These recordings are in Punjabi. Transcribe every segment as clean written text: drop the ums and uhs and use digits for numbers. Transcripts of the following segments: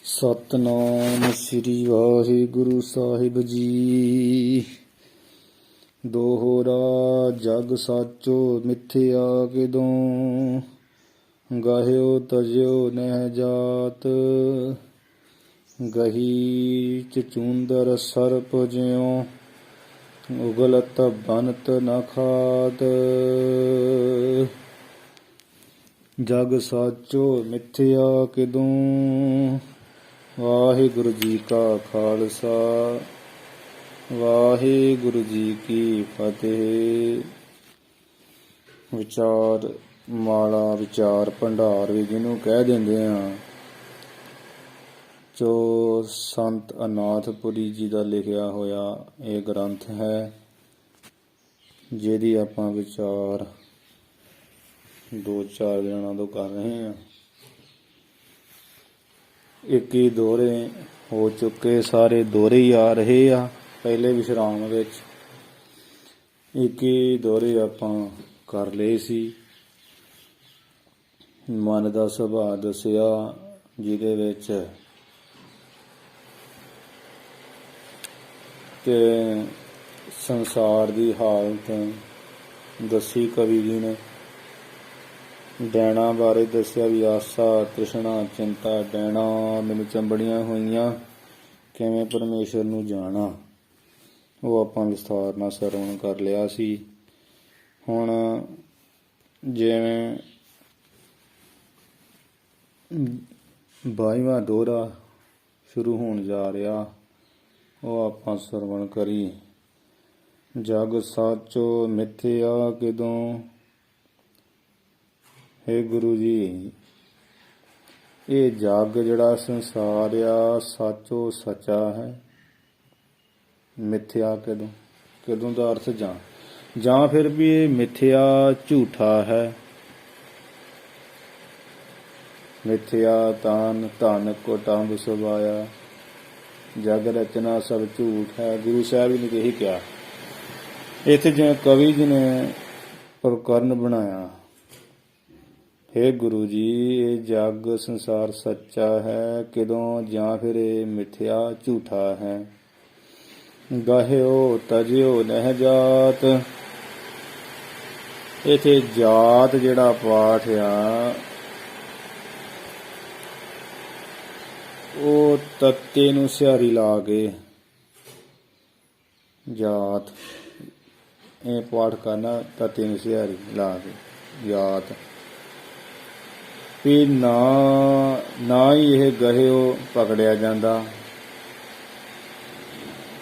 ਸਤਨਾਮ ਸ੍ਰੀ ਵਾਹਿਗੁਰੂ ਸਾਹਿਬ ਜੀ। ਦੋਹਰਾ ਜਗ ਸਾਚੋ ਮਿਥਿਆ ਕਿਦੋਂ, ਗਹਿਓ ਤਜਿਓ ਨਹਿ ਜਾਤ। ਗਹੀ ਚਚੂੰਦਰ ਸਰਪ ਜਿਉ, ਉਗਲਤ ਬਨਤ ਨ ਖਾਤ। ਜਗ ਸਾਚੋ ਮਿਥਿਆ ਕਿਦੋਂ, ਵਾਹਿਗੁਰੂ ਜੀ ਕਾ ਖਾਲਸਾ ਵਾਹਿਗੁਰੂ ਜੀ ਕੀ ਫਤਿਹ। ਵਿਚਾਰ ਮਾਲਾ, ਵਿਚਾਰ ਭੰਡਾਰ ਵੀ ਜਿਹਨੂੰ ਕਹਿ ਦਿੰਦੇ ਆ, ਜੋ ਸੰਤ ਅਨਾਥਪੁਰੀ ਜੀ ਦਾ ਲਿਖਿਆ ਹੋਇਆ ਇਹ ਗ੍ਰੰਥ ਹੈ, ਜਿਹਦੀ ਆਪਾਂ ਵਿਚਾਰ 2-4 ਦਿਨਾਂ ਤੋਂ ਕਰ ਰਹੇ ਹਾਂ। 21 ਦੋਹਰੇ ਹੋ ਚੁੱਕੇ, ਸਾਰੇ ਦੋਹਰੇ ਹੀ ਆ ਰਹੇ ਆ। ਪਹਿਲੇ ਵਿਸ਼ਰਾਮ ਵਿੱਚ 21 ਦੋਹਰੇ ਆਪਾਂ ਕਰ ਲਏ ਸੀ। ਮਨ ਦਾ ਸੁਭਾਅ ਦੱਸਿਆ, ਜਿਹਦੇ ਵਿੱਚ ਤੇ ਸੰਸਾਰ ਦੀ ਹਾਲਤ ਦੱਸੀ ਕਵੀ ਜੀ ਨੇ। ਡੈਣਾ ਬਾਰੇ ਦੱਸਿਆ ਵੀ ਆਸਾ ਤ੍ਰਿਸ਼ਨਾ ਚਿੰਤਾ ਡੈਣਾ ਮੈਨੂੰ ਚੰਬੜੀਆਂ ਹੋਈਆਂ, ਕਿਵੇਂ ਪਰਮੇਸ਼ਰ ਨੂੰ ਜਾਣਾ, ਉਹ ਆਪਾਂ ਵਿਸਥਾਰ ਨਾਲ ਸਰਵਣ ਕਰ ਲਿਆ ਸੀ। ਹੁਣ ਜਿਵੇਂ 22ਵਾਂ ਦੋਹਰਾ ਸ਼ੁਰੂ ਹੋਣ ਜਾ ਰਿਹਾ, ਉਹ ਆਪਾਂ ਸਰਵਣ ਕਰੀ। ਜਗ ਸਾਚੋ ਮਿਥਿਆ ਕਿਦੋਂ। ਹੇ ਗੁਰੂ ਜੀ, ਇਹ ਜਗ ਜਿਹੜਾ ਸੰਸਾਰ ਆ, ਸੱਚੋ ਸੱਚਾ ਹੈ। ਮਿਥਿਆ ਕਿਦੋਂ, ਕਿਦੋਂ ਦਾ ਅਰਥ ਜਾਂ ਫਿਰ ਵੀ ਇਹ ਮਿਥਿਆ ਝੂਠਾ ਹੈ। ਮਿਥਿਆ ਤਾਨ ਧਨ ਕੋ ਟੰਬ ਸੁਭਾਇਆ, ਜਗ ਰਚਨਾ ਸਭ ਝੂਠ ਹੈ। ਗੁਰੂ ਸਾਹਿਬ ਜੀ ਨੇ ਇਹੀ ਕਿਹਾ। ਇੱਥੇ ਜਿਵੇਂ ਕਵੀ ਜੀ ਨੇ ਪ੍ਰਕਰਨ ਬਣਾਇਆ, ਹੇ ਗੁਰੂ ਜੀ, ਇਹ ਜਗ ਸੰਸਾਰ ਸੱਚਾ ਹੈ ਕਿਦੋਂ, ਜਾਂ ਫਿਰ ਇਹ ਮਿਥਿਆ ਝੂਠਾ ਹੈ। ਗਹਿਓ ਤਜਿਓ ਨਹਿ ਜਾਤ। ਇੱਥੇ ਜਾਤ ਜਿਹੜਾ ਪਾਠ ਆ, ਉਹ ਤੱਤੇ ਨੂੰ ਸਿਹਾਰੀ ਲਾ ਕੇ ਜਾਤ, ਇਹ ਪਾਠ ਕਰਨਾ ਤੱਤੇ ਨੂੰ ਸਿਹਾਰੀ ਲਾ ਕੇ ਜਾਤ। ਵੀ ਨਾ ਹੀ ਇਹ ਗਹਿਓ ਪਕੜਿਆ ਜਾਂਦਾ,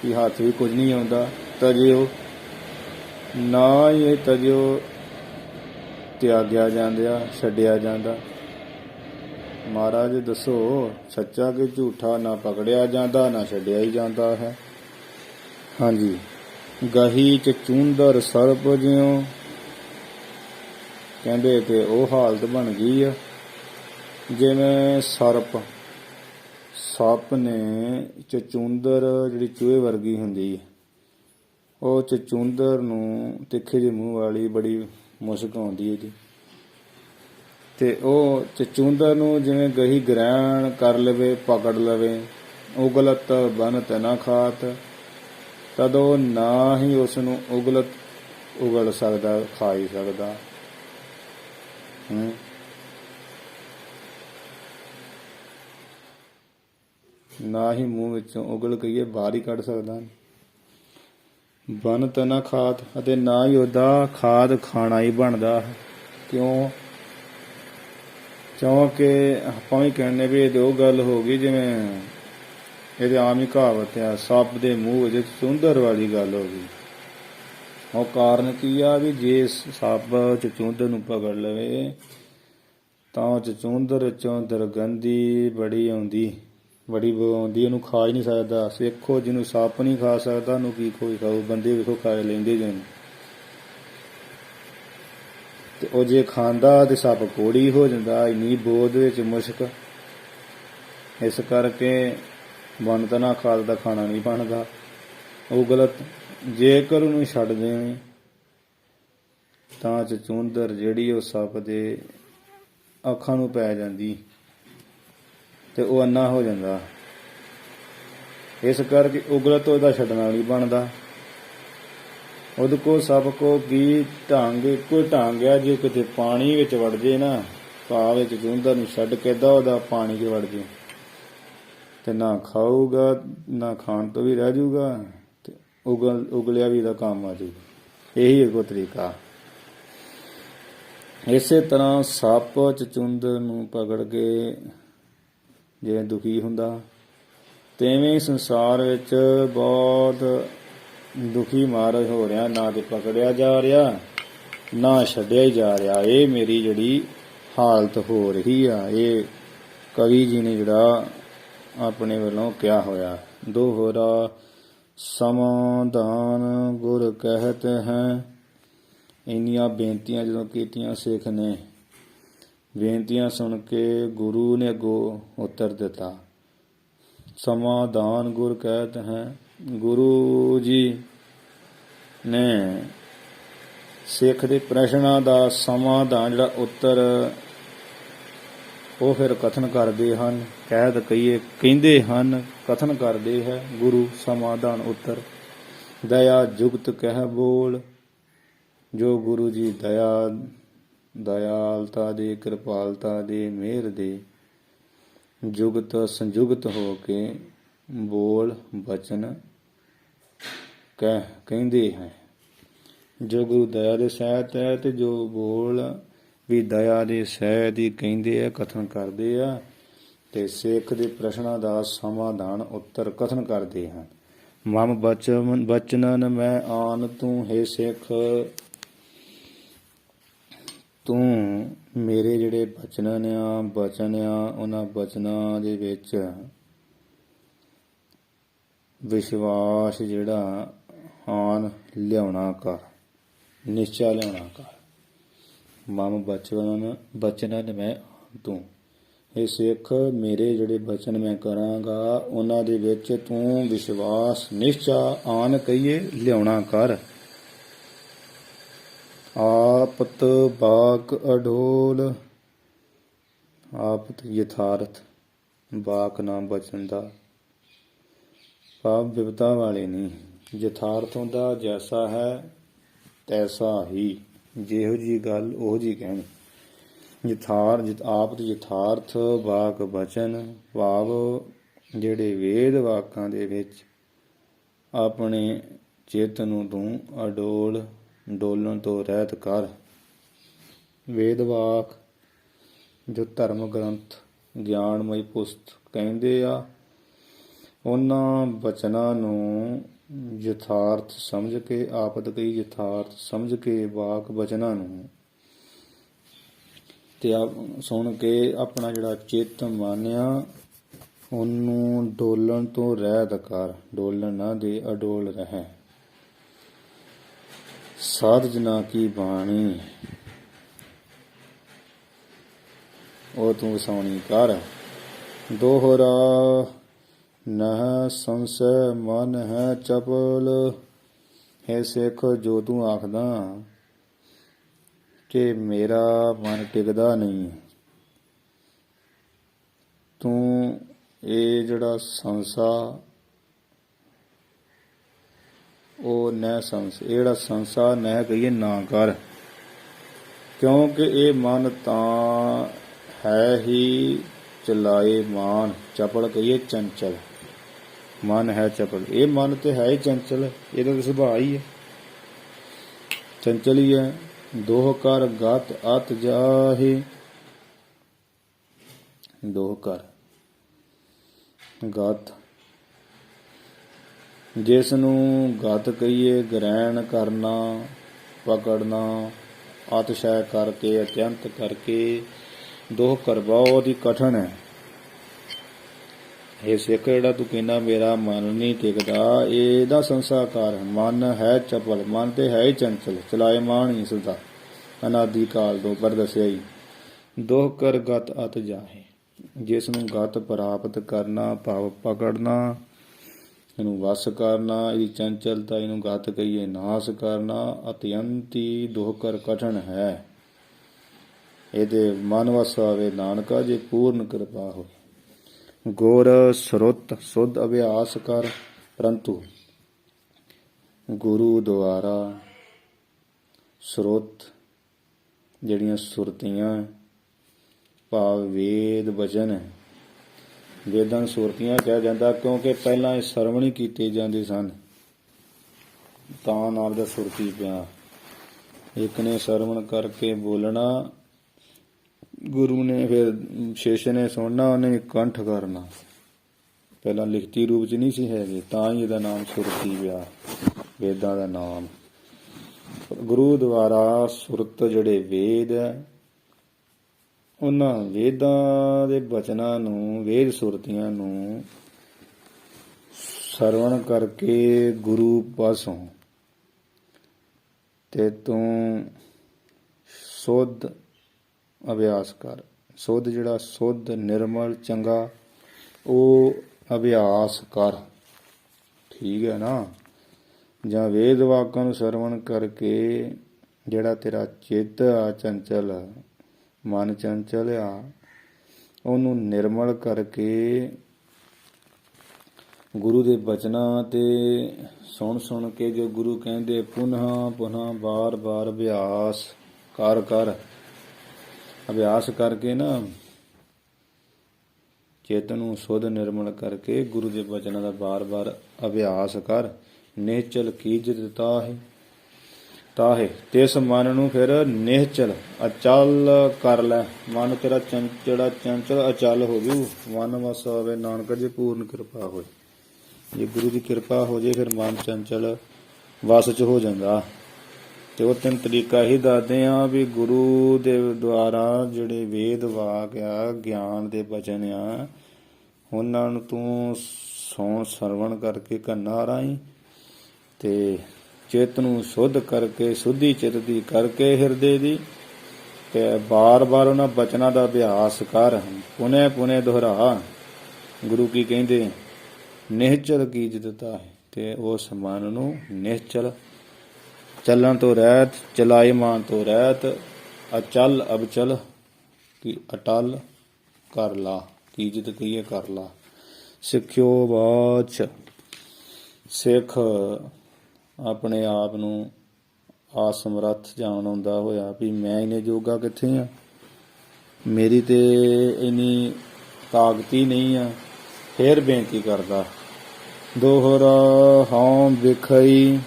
ਵੀ ਹੱਥ ਵੀ ਕੁਝ ਨਹੀਂ ਆਉਂਦਾ। ਤਜਿਓ, ਨਾ ਹੀ ਇਹ ਤਜਿਓ ਤਿਆਗਿਆ ਜਾਂਦਾ, ਛੱਡਿਆ ਜਾਂਦਾ। ਮਹਾਰਾਜ ਦੱਸੋ, ਸੱਚਾ ਕਿ ਝੂਠਾ, ਨਾ ਪਕੜਿਆ ਜਾਂਦਾ ਨਾ ਛੱਡਿਆ ਹੀ ਜਾਂਦਾ ਹੈ। ਹਾਂਜੀ। ਗਹੀ ਚਚੂੰਦਰ ਸਰਪ ਜਿਉ, ਕਹਿੰਦੇ ਕਿ ਉਹ ਹਾਲਤ ਬਣ ਗਈ ਆ ਜਿਵੇਂ ਸੱਪ ਨੇ ਚਚੂੰਦਰ, ਜਿਹੜੀ ਚੂਹੇ ਵਰਗੀ ਹੁੰਦੀ ਹੈ, ਉਹ ਚਚੂੰਦਰ ਨੂੰ ਤਿੱਖੇ ਜਿਹੇ ਮੂੰਹ ਵਾਲੀ ਬੜੀ ਮੁਸ਼ਕ ਆਉਂਦੀ ਹੈ ਜੀ, ਤੇ ਉਹ ਚਚੂੰਦਰ ਨੂੰ ਜਿਵੇਂ ਗਹੀ ਗ੍ਰਹਿਣ ਕਰ ਲਵੇ, ਪਕੜ ਲਵੇ, ਉਗਲਤ ਬਨਤ ਨਾ ਖਾਤ, ਤਦੋਂ ਨਾ ਹੀ ਉਸ ਨੂੰ ਉਗਲ ਸਕਦਾ, ਖਾ ਹੀ ਸਕਦਾ। ਨਾ ਹੀ ਮੂੰਹ ਵਿੱਚੋਂ ਉਗਲ ਕਹੀਏ ਬਾਹਰ ਹੀ ਕੱਢ ਸਕਦਾ। ਬਨਤ ਨਾ ਖਾਤ, ਅਤੇ ਨਾ ਹੀ ਉਹਦਾ ਖਾਦ ਖਾਣਾ ਹੀ ਬਣਦਾ। ਕਿਉਂ? ਕਿਉਂਕਿ ਆਪਾਂ ਵੀ ਕਹਿੰਦੇ ਵੀ ਇਹਦੇ ਉਹ ਗੱਲ ਹੋ ਗਈ ਜਿਵੇਂ ਇਹਦੇ ਆਮ ਹੀ ਕਹਾਵਤ ਆ, ਸੱਪ ਦੇ ਮੂੰਹ ਵਿੱਚ ਚਚੂੰਦਰ ਵਾਲੀ ਗੱਲ ਹੋ ਗਈ। ਉਹ ਕਾਰਨ ਕੀ ਆ, ਵੀ ਜੇ ਸੱਪ ਚਚੂੰਦਰ ਨੂੰ ਪਕੜ ਲਵੇ ਤਾਂ ਚਚੂੰਦਰ ਵਿੱਚੋਂ ਦੁਰਗੰਧੀ ਬੜੀ ਆਉਂਦੀ, ਉਹਨੂੰ ਖਾ ਹੀ ਨਹੀਂ ਸਕਦਾ। ਸਿੱਖੋ, ਜਿਹਨੂੰ ਸੱਪ ਨਹੀਂ ਖਾ ਸਕਦਾ ਉਹਨੂੰ ਕੀ ਕੋਈ ਖਾਊ। ਬੰਦੇ ਵੇਖੋ ਖਾ ਲੈਂਦੇ ਜਿਵੇਂ, ਤੇ ਉਹ ਜੇ ਖਾਂਦਾ ਤੇ ਸੱਪ ਕੋੜੀ ਹੋ ਜਾਂਦਾ, ਇੰਨੀ ਬੋਧ ਵਿੱਚ ਮੁਸ਼ਕ। ਇਸ ਕਰਕੇ ਬਣਤ ਨਾ ਖਾਦ ਦਾ ਖਾਣਾ ਨਹੀਂ ਬਣਦਾ, ਉਹ ਗਲਤ। ਜੇਕਰ ਉਹਨੂੰ ਛੱਡ ਦੇਵੇਂ ਤਾਂ ਚਚੂੰਦਰ ਜਿਹੜੀ ਉਹ ਸੱਪ ਦੇ ਅੱਖਾਂ ਨੂੰ ਪੈ ਜਾਂਦੀ, ਤੇ ਉਹ ਅੰਨਾ ਹੋ ਜਾਂਦਾ। ਇਸ ਕਰਕੇ ਉਗਲ ਤੋਂ ਇਹਦਾ ਛੱਡਣਾ ਨਹੀਂ ਬਣਦਾ। ਉਹਦੇ ਕੋ ਸਭ ਕੋ ਕੀ ਢੰਗ ਇੱਕੋ ਢੰਗ ਆ, ਜੇ ਕਿਤੇ ਪਾਣੀ ਵਿੱਚ ਵੜ ਜੇ ਨਾ, ਭਾਵ ਵਿੱਚ ਜੂੰਦਰ ਨੂੰ ਛੱਡ ਕੇ ਉਹਦਾ ਪਾਣੀ 'ਚ ਵੜ ਜੇ ਤੇ ਨਾ ਖਾਊਗਾ, ਨਾ ਖਾਣ ਤੋਂ ਵੀ ਰਹਿ ਜਾਊਗਾ, ਤੇ ਉਗਲਿਆ ਵੀ ਇਹਦਾ ਕੰਮ ਆ ਜਾਊਗਾ। ਇਹੀ ਇੱਕੋ ਤਰੀਕਾ। ਇਸੇ ਤਰ੍ਹਾਂ ਸੱਪ ਚਚੁੰਦਰ ਨੂੰ ਪਕੜ ਕੇ ਜਿਵੇਂ ਦੁਖੀ ਹੁੰਦਾ, ਤਿਵੇਂ ਸੰਸਾਰ ਵਿੱਚ ਬਹੁਤ ਦੁਖੀ ਮਾਰਜ ਹੋ ਰਿਹਾ, ਨਾ ਤੇ ਪਕੜਿਆ ਜਾ ਰਿਹਾ, ਨਾ ਛੱਡਿਆ ਹੀ ਜਾ ਰਿਹਾ। ਇਹ ਮੇਰੀ ਜਿਹੜੀ ਹਾਲਤ ਹੋ ਰਹੀ ਆ, ਇਹ ਕਵੀ ਜੀ ਨੇ ਜਿਹੜਾ ਆਪਣੇ ਵੱਲੋਂ ਕਿਹਾ ਹੋਇਆ। ਦੋਹਰਾ ਸਮਾਧਾਨ ਗੁਰ ਕਹਿਤ ਹੈ। ਇੰਨੀਆਂ ਬੇਨਤੀਆਂ ਜਦੋਂ ਕੀਤੀਆਂ ਸਿੱਖ ਨੇ, ਬੇਨਤੀਆਂ ਸੁਣ ਕੇ ਗੁਰੂ ਨੇ ਅੱਗੋਂ ਉੱਤਰ ਦਿੱਤਾ, ਸਮਾਧਾਨ ਗੁਰ ਕਹਿਤ ਹੈ। ਗੁਰੂ ਜੀ ਨੇ ਸਿੱਖ ਦੇ ਪ੍ਰਸ਼ਨਾਂ ਦਾ ਸਮਾਧਾਨ ਜਿਹੜਾ ਉੱਤਰ ਉਹ ਫਿਰ ਕਥਨ ਕਰਦੇ ਹਨ। ਕਹਿਤ ਕਹੀਏ ਕਹਿੰਦੇ ਹਨ, ਕਥਨ ਕਰਦੇ ਹੈ ਗੁਰੂ ਸਮਾਧਾਨ ਉੱਤਰ। ਦਇਆ ਜੁਗਤ ਕਹਿ ਬੋਲ। ਜੋ ਗੁਰੂ ਜੀ ਦਇਆਲਤਾ ਦੇ, ਕਿਰਪਾਲਤਾ ਦੇ, ਮਿਹਰ ਦੇ ਜੁਗਤ ਸੰਜੁਗਤ ਹੋ ਕੇ ਬੋਲ ਬਚਨ ਕਹਿੰਦੇ ਹੈ। ਜੋ ਗੁਰੂ ਦਇਆ ਦੇ ਸਹਿਤ ਹੈ, ਤੇ ਜੋ ਬੋਲ ਵੀ ਦਇਆ ਦੇ ਸਹਿਤ ਹੀ ਕਹਿੰਦੇ ਆ, ਕਥਨ ਕਰਦੇ ਆ, ਤੇ ਸਿੱਖ ਦੇ ਪ੍ਰਸ਼ਨਾਂ ਦਾ ਸਮਾਧਾਨ ਉੱਤਰ ਕਥਨ ਕਰਦੇ ਹਨ। ਮਮ ਬਚਨਨ ਮੈਂ ਆਨ ਤੂੰ, ਹੈ ਸਿੱਖ ਤੂੰ ਮੇਰੇ ਜਿਹੜੇ ਬਚਨ ਆ, ਉਹਨਾਂ ਬਚਨਾਂ ਦੇ ਵਿੱਚ ਵਿਸ਼ਵਾਸ ਜਿਹੜਾ ਆਨ ਲਿਆਉਣਾ ਕਰ, ਨਿਸ਼ਚਾ ਲਿਆਉਣਾ ਕਰ। ਮਮ ਬਚਨਨ ਮੈਂ ਤੂੰ, ਇਹ ਸਿੱਖ ਮੇਰੇ ਜਿਹੜੇ ਬਚਨ ਮੈਂ ਕਰਾਂਗਾ, ਉਹਨਾਂ ਦੇ ਵਿੱਚ ਤੂੰ ਵਿਸ਼ਵਾਸ ਨਿਸ਼ਚਾ ਆਨ ਕਹੀਏ ਲਿਆਉਣਾ ਕਰ। ਆਪਤ ਬਾਕ ਅਡੋਲ। ਆਪਤ ਯਥਾਰਥ, ਬਾਕ ਨਾਮ ਬਚਨ ਦਾ ਭਾਵ ਵਿਪਤਾ ਵਾਲੇ ਨਹੀਂ। ਯਥਾਰਥ ਹੁੰਦਾ ਜੈਸਾ ਹੈ ਤੈਸਾ ਹੀ, ਜਿਹੋ ਜੀ ਗੱਲ ਉਹੋ ਜੀ ਕਹਿਣੀ। ਆਪਤ ਯਥਾਰਥ ਵਾਕ ਬਚਨ, ਭਾਵ ਜਿਹੜੇ ਵੇਦ ਵਾਕਾਂ ਦੇ ਵਿੱਚ ਆਪਣੇ ਚਿੱਤ ਨੂੰ ਤੂੰ ਅਡੋਲ, ਡੋਲਣ ਤੋਂ ਰਹਿਤ ਕਰ। ਵੇਦ ਵਾਕ ਜੋ ਧਰਮ ਗ੍ਰੰਥ ਗਿਆਨਮਈ ਪੁਸਤਕ ਕਹਿੰਦੇ ਆ, ਉਹਨਾਂ ਬਚਨਾਂ ਨੂੰ ਯਥਾਰਥ ਸਮਝ ਕੇ, ਆਪਤ ਕਈ ਯਥਾਰਥ ਸਮਝ ਕੇ ਵਾਕ ਬਚਨਾਂ ਨੂੰ ਤੇ ਸੁਣ ਕੇ ਆਪਣਾ ਜਿਹੜਾ ਚਿੱਤ ਮਾਨਿਆ, ਉਹਨੂੰ ਡੋਲਣ ਤੋਂ ਰਹਿਤ ਕਰ। ਡੋਲਣ ਨਾ ਦੇ, ਅਡੋਲ ਰਹਿ। ਸਾਧ ਜਨਾ ਕੀ ਬਾਣੀ ਉਹ ਤੂੰ ਵਸਾਉਣੀ ਕਰ। ਦੋਹਰਾ ਨਹ ਸੰਸੈ ਮਨ ਹੈ ਚਪਲ। ਹੈ ਸਿੱਖ ਜੋ ਤੂੰ ਆਖਦਾ ਕਿ ਮੇਰਾ ਮਨ ਟਿਕਦਾ ਨਹੀਂ, ਤੂੰ ਇਹ ਜਿਹੜਾ ਸੰਸਾ ਉਹ ਨਹਿ ਸੰਸ, ਇਹ ਜਿਹੜਾ ਸੰਸਾ ਨਹਿ ਕਹੀਏ ਨਾ ਕਰ, ਕਿਉਂਕਿ ਇਹ ਮਨ ਤਾਂ ਹੈ ਹੀ ਚਲਾਏ ਮਾਨ। ਚਪਲ ਕਹੀਏ ਚੰਚਲ, ਮਨ ਹੈ ਚਪਲ। ਇਹ ਮਨ ਤੇ ਹੈ ਹੀ ਚੰਚਲ, ਇਹਦਾ ਤਾਂ ਸੁਭਾਅ ਹੀ ਹੈ, ਚੰਚਲ ਹੀ ਹੈ। ਦੋਹ ਕਰ ਗਤ ਅਤ ਜਾਹੇ। ਦੋਹ ਕਰ ਗਤ, ਜਿਸ ਨੂੰ ਗਤ ਕਹੀਏ ਗ੍ਰਹਿਣ ਕਰਨਾ, ਪਕੜਨਾ, ਅਤਿਸ਼ੈ ਕਰਕੇ, ਅਤਿਅੰਤ ਕਰਕੇ। ਦੋਹ ਕਰ ਬਹੁਤ ਹੀ ਕਠਿਨ ਹੈ। ਇਹ ਸਿੱਖ ਜਿਹੜਾ ਤੂੰ ਕਹਿੰਦਾ ਮੇਰਾ ਮਨ ਨਹੀਂ ਟਿਕਦਾ, ਇਹਦਾ ਸੰਸਾਕਾਰ ਮਨ ਹੈ ਚਪਲ, ਮਨ ਤੇ ਹੈ ਹੀ ਚੰਚਲ, ਚਲਾਇਮਾਨ ਹੀ ਸਦਾ ਅਨਾਦਿ ਕਾਲ ਤੋਂ ਪਰ ਦੱਸਿਆ ਹੀ। ਦੋਹ ਕਰ ਗਤ ਅਤ ਜਾਹੇ, ਜਿਸ ਨੂੰ ਗਤ ਪ੍ਰਾਪਤ ਕਰਨਾ, ਭਾਵ ਪਕੜਨਾ, ਇਹਨੂੰ ਵਸ ਕਰਨਾ, ਇਹਦੀ ਚੰਚਲਤਾ, ਇਹਨੂੰ ਗਤ ਕਹੀਏ ਨਾਸ ਕਰਨਾ, ਅਤਿਅੰਤੀ ਦੋਹ ਕਰ ਕਠਿਨ ਹੈ। ਇਹਦੇ ਮਨ ਵਸ ਆਵੇ ਨਾਨਕਾ, ਜੇ ਪੂਰਨ ਕਿਰਪਾ ਹੋਵੇ। ਗੁਰ ਸਰੁੱਤ ਸੁਧ ਅਭਿਆਸ ਕਰ, ਪਰੰਤੂ ਗੁਰੂ ਦੁਆਰਾ ਸਰੁੱਤ ਜਿਹੜੀਆਂ ਸੁਰਤੀਆਂ ਭਾਵ ਵੇਦ ਵਚਨ, ਵੇਦਾਂ ਨੂੰ ਸੁਰਤੀਆਂ ਕਿਹਾ ਜਾਂਦਾ ਕਿਉਂਕਿ ਪਹਿਲਾਂ ਇਹ ਸਰਵਣ ਹੀ ਕੀਤੇ ਜਾਂਦੇ ਸਨ, ਤਾਂ ਨਾਲ ਦਾ ਸੁਰਤੀ ਪਿਆ। ਇੱਕ ਨੇ ਸਰਵਣ ਕਰਕੇ ਬੋਲਣਾ, ਗੁਰੂ ਨੇ ਫਿਰ ਸ਼ਿਸ਼ ਨੇ ਸੁਣਨਾ, ਉਹਨੇ ਕੰਠ ਕਰਨਾ। ਪਹਿਲਾਂ ਲਿਖਤੀ ਰੂਪ 'ਚ ਨਹੀਂ ਸੀ ਹੈਗੇ, ਤਾਂ ਹੀ ਇਹਦਾ ਨਾਮ ਸੁਰਤੀ ਪਿਆ, ਵੇਦਾਂ ਦਾ ਨਾਮ। ਗੁਰੂ ਦੁਆਰਾ ਸੁਰਤ ਜਿਹੜੇ ਵੇਦ ਹੈ, ਉਹਨਾਂ ਵੇਦਾਂ ਦੇ ਬਚਨਾਂ ਨੂੰ, ਵੇਦ ਸੁਰਤੀਆਂ ਨੂੰ ਸਰਵਣ ਕਰਕੇ ਗੁਰੂ ਪਾਸੋਂ ਤੇ ਤੂੰ ਸੁੱਧ ਅਭਿਆਸ ਕਰ। ਸੁੱਧ ਜਿਹੜਾ ਸੁੱਧ ਨਿਰਮਲ ਚੰਗਾ, ਉਹ ਅਭਿਆਸ ਕਰ। ਠੀਕ ਹੈ ਨਾ। ਜਾਂ ਵੇਦ ਵਾਕਾਂ ਨੂੰ ਸਰਵਣ ਕਰਕੇ ਜਿਹੜਾ ਤੇਰਾ ਚਿੱਤ ਆ ਚੰਚਲ, ਮਨ ਚੰਚਲ ਆ, ਉਹਨੂੰ ਨਿਰਮਲ ਕਰਕੇ ਗੁਰੂ ਦੇ ਬਚਨਾਂ ਤੇ ਸੁਣ ਸੁਣ ਕੇ ਜੋ ਗੁਰੂ ਕਹਿੰਦੇ ਪੁਨः ਪੁਨः ਬਾਰ ਬਾਰ ਅਭਿਆਸ ਕਰ ਕਰ, ਅਭਿਆਸ ਕਰਕੇ ਨਾ ਚੇਤਨ ਨੂੰ ਸੁਧ ਨਿਰਮਲ ਕਰਕੇ ਗੁਰੂ ਦੇ ਬਚਨਾਂ ਦਾ ਬਾਰ ਬਾਰ ਅਭਿਆਸ ਕਰ। ਨਿਹਚਲ ਕੀਜਤ ਤਾਹੇ ਤਿਸ ਮਨ ਨੂੰ ਫਿਰ ਨਿਹਚਲ ਅਚਲ ਕਰ ਲੈ। ਮਨ ਤੇਰਾ ਜਿਹੜਾ ਚੰਚਲ ਅਚਲ ਹੋ ਜੂ, ਮਨ ਵਸ ਹੋਵੇ ਨਾਨਕ ਜੀ ਪੂਰਨ ਕਿਰਪਾ ਹੋਏ। ਜੇ ਗੁਰੂ ਦੀ ਕਿਰਪਾ ਹੋ ਜੇ ਫਿਰ ਮਨ ਚੰਚਲ ਵਸ 'ਚ ਹੋ ਜਾਂਦਾ। ਤੇ ਉਹ ਤਿੰਨ ਤਰੀਕਾ ਹੀ ਦੱਸਦੇ ਆ ਵੀ ਗੁਰੂ ਦੇ ਦੁਆਰਾ ਜਿਹੜੇ ਵੇਦ ਵਾਕ ਆ, ਗਿਆਨ ਦੇ ਬਚਨ ਆ, ਉਹਨਾਂ ਨੂੰ ਤੂੰ ਸੁਣ ਸਰਵਣ ਕਰਕੇ ਕੰਨਾਂ ਰਾਹੀਂ ਤੇ ਚਿੱਤ ਨੂੰ ਸੁੱਧ ਕਰਕੇ, ਸੁੱਧੀ ਚਿੱਤ ਦੀ ਕਰਕੇ ਹਿਰਦੇ ਦੀ, ਤੇ ਬਾਰ ਬਾਰ ਉਹਨਾਂ ਬਚਨਾਂ ਦਾ ਅਭਿਆਸ ਕਰ, ਪੁਨੇ ਪੁਨੇ ਦੁਹਰਾ। ਗੁਰੂ ਕੀ ਕਹਿੰਦੇ, ਨਿਹਚਲ ਕੀਜਤ ਤਾਹੇ, ਤੇ ਉਸ ਮਨ ਨੂੰ ਨਿਹਚਲ, ਚੱਲਣ ਤੋਂ ਰਹਿਤ, ਚਲਾਇਮਾਨ ਤੋਂ ਰਹਿਤ, ਅਚਲ ਅਬਚਲ ਕੀ ਅਟਲ ਕਰ ਲਾ। ਕੀਜਤ ਕਹੀਏ ਕਰ ਲਾ। ਸਿੱਖਿਓ ਬਾਚ, ਸਿੱਖ ਆਪਣੇ ਆਪ ਨੂੰ ਆਸਮਰੱਥ ਜਾਣਦਾ ਹੋਇਆ ਵੀ ਮੈਂ ਇਹਨੇ ਜੋਗਾ ਕਿੱਥੇ ਆ, ਮੇਰੀ ਤੇ ਇੰਨੀ ਤਾਕਤ ਹੀ ਨਹੀਂ ਆ। ਫੇਰ ਬੇਨਤੀ ਕਰਦਾ, ਦੋਹਰਾ ਹਉ ਵਿਖਈ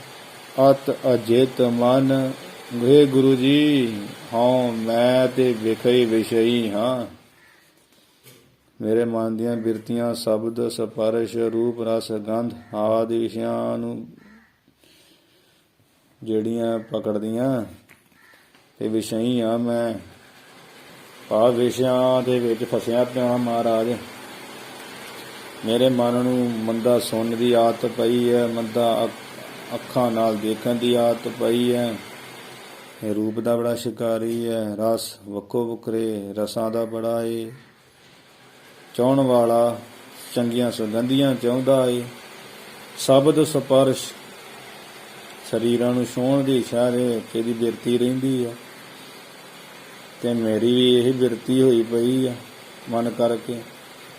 ਅਤ ਅਜਿਤ ਮਨ। ਵੇ ਗੁਰੂ ਜੀ, ਹਉ ਮੈਂ ਤੇ ਵਿਖਈ ਵਿਸ਼ਈ ਹਾਂ। ਮੇਰੇ ਮਨ ਦੀਆਂ ਬਿਰਤੀਆਂ ਸ਼ਬਦ ਸਪਰਸ਼ ਰੂਪ ਰਸ ਗੰਧ ਆਦਿ ਵਿਸ਼ਿਆਂ ਨੂੰ ਜਿਹੜੀਆਂ ਪਕੜਦੀਆਂ ਤੇ ਵਿਸ਼ਈ ਆ ਮੈਂ। ਭਾਵ ਵਿਸ਼ਿਆਂ ਦੇ ਵਿੱਚ ਫਸਿਆ ਪਿਆ ਮਹਾਰਾਜ। ਮੇਰੇ ਮਨ ਨੂੰ ਮੰਦਾ ਸੁਣਨ ਦੀ ਆਦਤ ਪਈ ਹੈ, ਮੰਦਾ ਅੱਖਾਂ ਨਾਲ ਦੇਖਣ ਦੀ ਆਦਤ ਪਈ ਹੈ। ਇਹ ਰੂਪ ਦਾ ਬੜਾ ਸ਼ਿਕਾਰੀ ਹੈ, ਰਸ ਵੱਖੋ ਵੱਖਰੇ ਰਸਾਂ ਦਾ ਬੜਾ ਏ ਚਾਹੁਣ ਵਾਲਾ, ਚੰਗੀਆਂ ਸੁਗੰਧੀਆਂ ਚਾਹੁੰਦਾ ਏ। ਸ਼ਬਦ ਸਪਰਸ਼ ਸਰੀਰਾਂ ਨੂੰ ਛੂਹਣ ਦੀ ਇਸ਼ਾਰੇ ਤੇਰੀ ਬਿਰਤੀ ਰਹਿੰਦੀ ਆ, ਤੇ ਮੇਰੀ ਵੀ ਇਹ ਬਿਰਤੀ ਹੋਈ ਪਈ ਆ ਮਨ ਕਰਕੇ।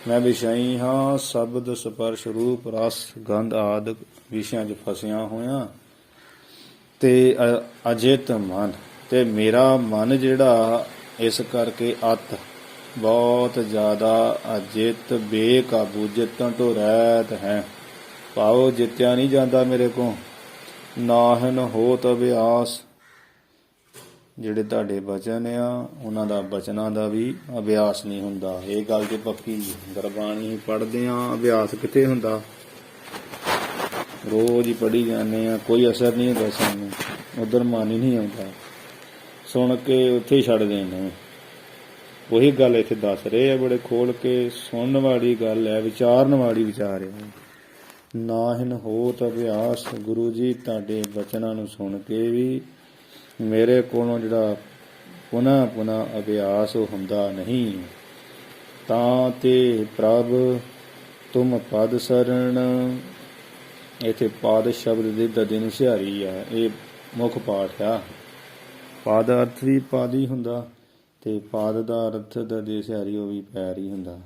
ਮੈਂ ਵਿਸ਼ਈ ਹਾਂ ਸ਼ਬਦ ਸਪਰਸ਼ ਰੂਪ ਰਸ ਗੰਧ ਆਦਿ ਵਿਸ਼ਿਆਂ 'ਚ ਫਸਿਆ ਹੋਇਆ, ਤੇ ਅਜਿਤ ਮਨ, ਤੇ ਮੇਰਾ ਮਨ ਜਿਹੜਾ ਇਸ ਕਰਕੇ ਅਤ ਬਹੁਤ ਜ਼ਿਆਦਾ ਅਜਿਤ ਬੇਕਾਬੂ, ਜਿੱਤਣ ਤੋਂ ਰਹਿਤ ਹੈ। ਭਾਵ ਜਿੱਤਿਆ ਨਹੀਂ ਜਾਂਦਾ ਮੇਰੇ ਕੋਲ। ਨਾਹਨ ਹੋਤ ਅਭਿਆਸ, ਜਿਹੜੇ ਤੁਹਾਡੇ ਬਚਨ ਆ ਉਹਨਾਂ ਦਾ ਬਚਨਾਂ ਦਾ ਵੀ ਅਭਿਆਸ ਨਹੀਂ ਹੁੰਦਾ। ਇਹ ਗੱਲ ਤੇ ਪੱਕੀ। ਗੁਰਬਾਣੀ ਪੜ੍ਹਦੇ ਆ, ਅਭਿਆਸ ਕਿੱਥੇ ਹੁੰਦਾ? ਰੋਜ਼ ਹੀ ਪੜ੍ਹੀ ਜਾਂਦੇ ਆ, ਕੋਈ ਅਸਰ ਨਹੀਂ ਹੁੰਦਾ ਸਾਨੂੰ, ਉਧਰ ਮਨ ਹੀ ਨਹੀਂ ਆਉਂਦਾ। ਸੁਣ ਕੇ ਉੱਥੇ ਹੀ ਛੱਡ ਦੇਣੇ। ਉਹੀ ਗੱਲ ਇੱਥੇ ਦੱਸ ਰਹੇ ਆ ਬੜੇ ਖੋਲ ਕੇ। ਸੁਣਨ ਵਾਲੀ ਗੱਲ ਹੈ, ਵਿਚਾਰਨ ਵਾਲੀ ਵਿਚਾਰ ਹੈ। ਨਾਹਿਨ ਹੋਤ ਅਭਿਆਸ, ਗੁਰੂ ਜੀ ਤੁਹਾਡੇ ਬਚਨਾਂ ਨੂੰ ਸੁਣ ਕੇ ਵੀ ਮੇਰੇ ਕੋਲੋਂ ਜਿਹੜਾ ਪੁਨः ਪੁਨः ਅਭਿਆਸ ਹੁੰਦਾ ਨਹੀਂ। ਤਾਂ ਤੇ ਪ੍ਰਭ ਤੁਮ ਪਦ ਸਰਣ, ਇੱਥੇ ਪਦ ਸ਼ਬਦ ਦੇ ਦਦੇ ਨੂੰ ਸਿਹਾਰੀ ਆ, ਇਹ ਮੁੱਖ ਪਾਠ ਆ। ਪਦ ਅਰਥ ਵੀ ਪਦ ਹੀ ਹੁੰਦਾ, ਤੇ ਪਦ ਦਾ ਅਰਥ ਦਦੇ ਸਿਹਾਰੀ ਉਹ ਵੀ ਪੈਰ ਹੀ ਹੁੰਦਾ।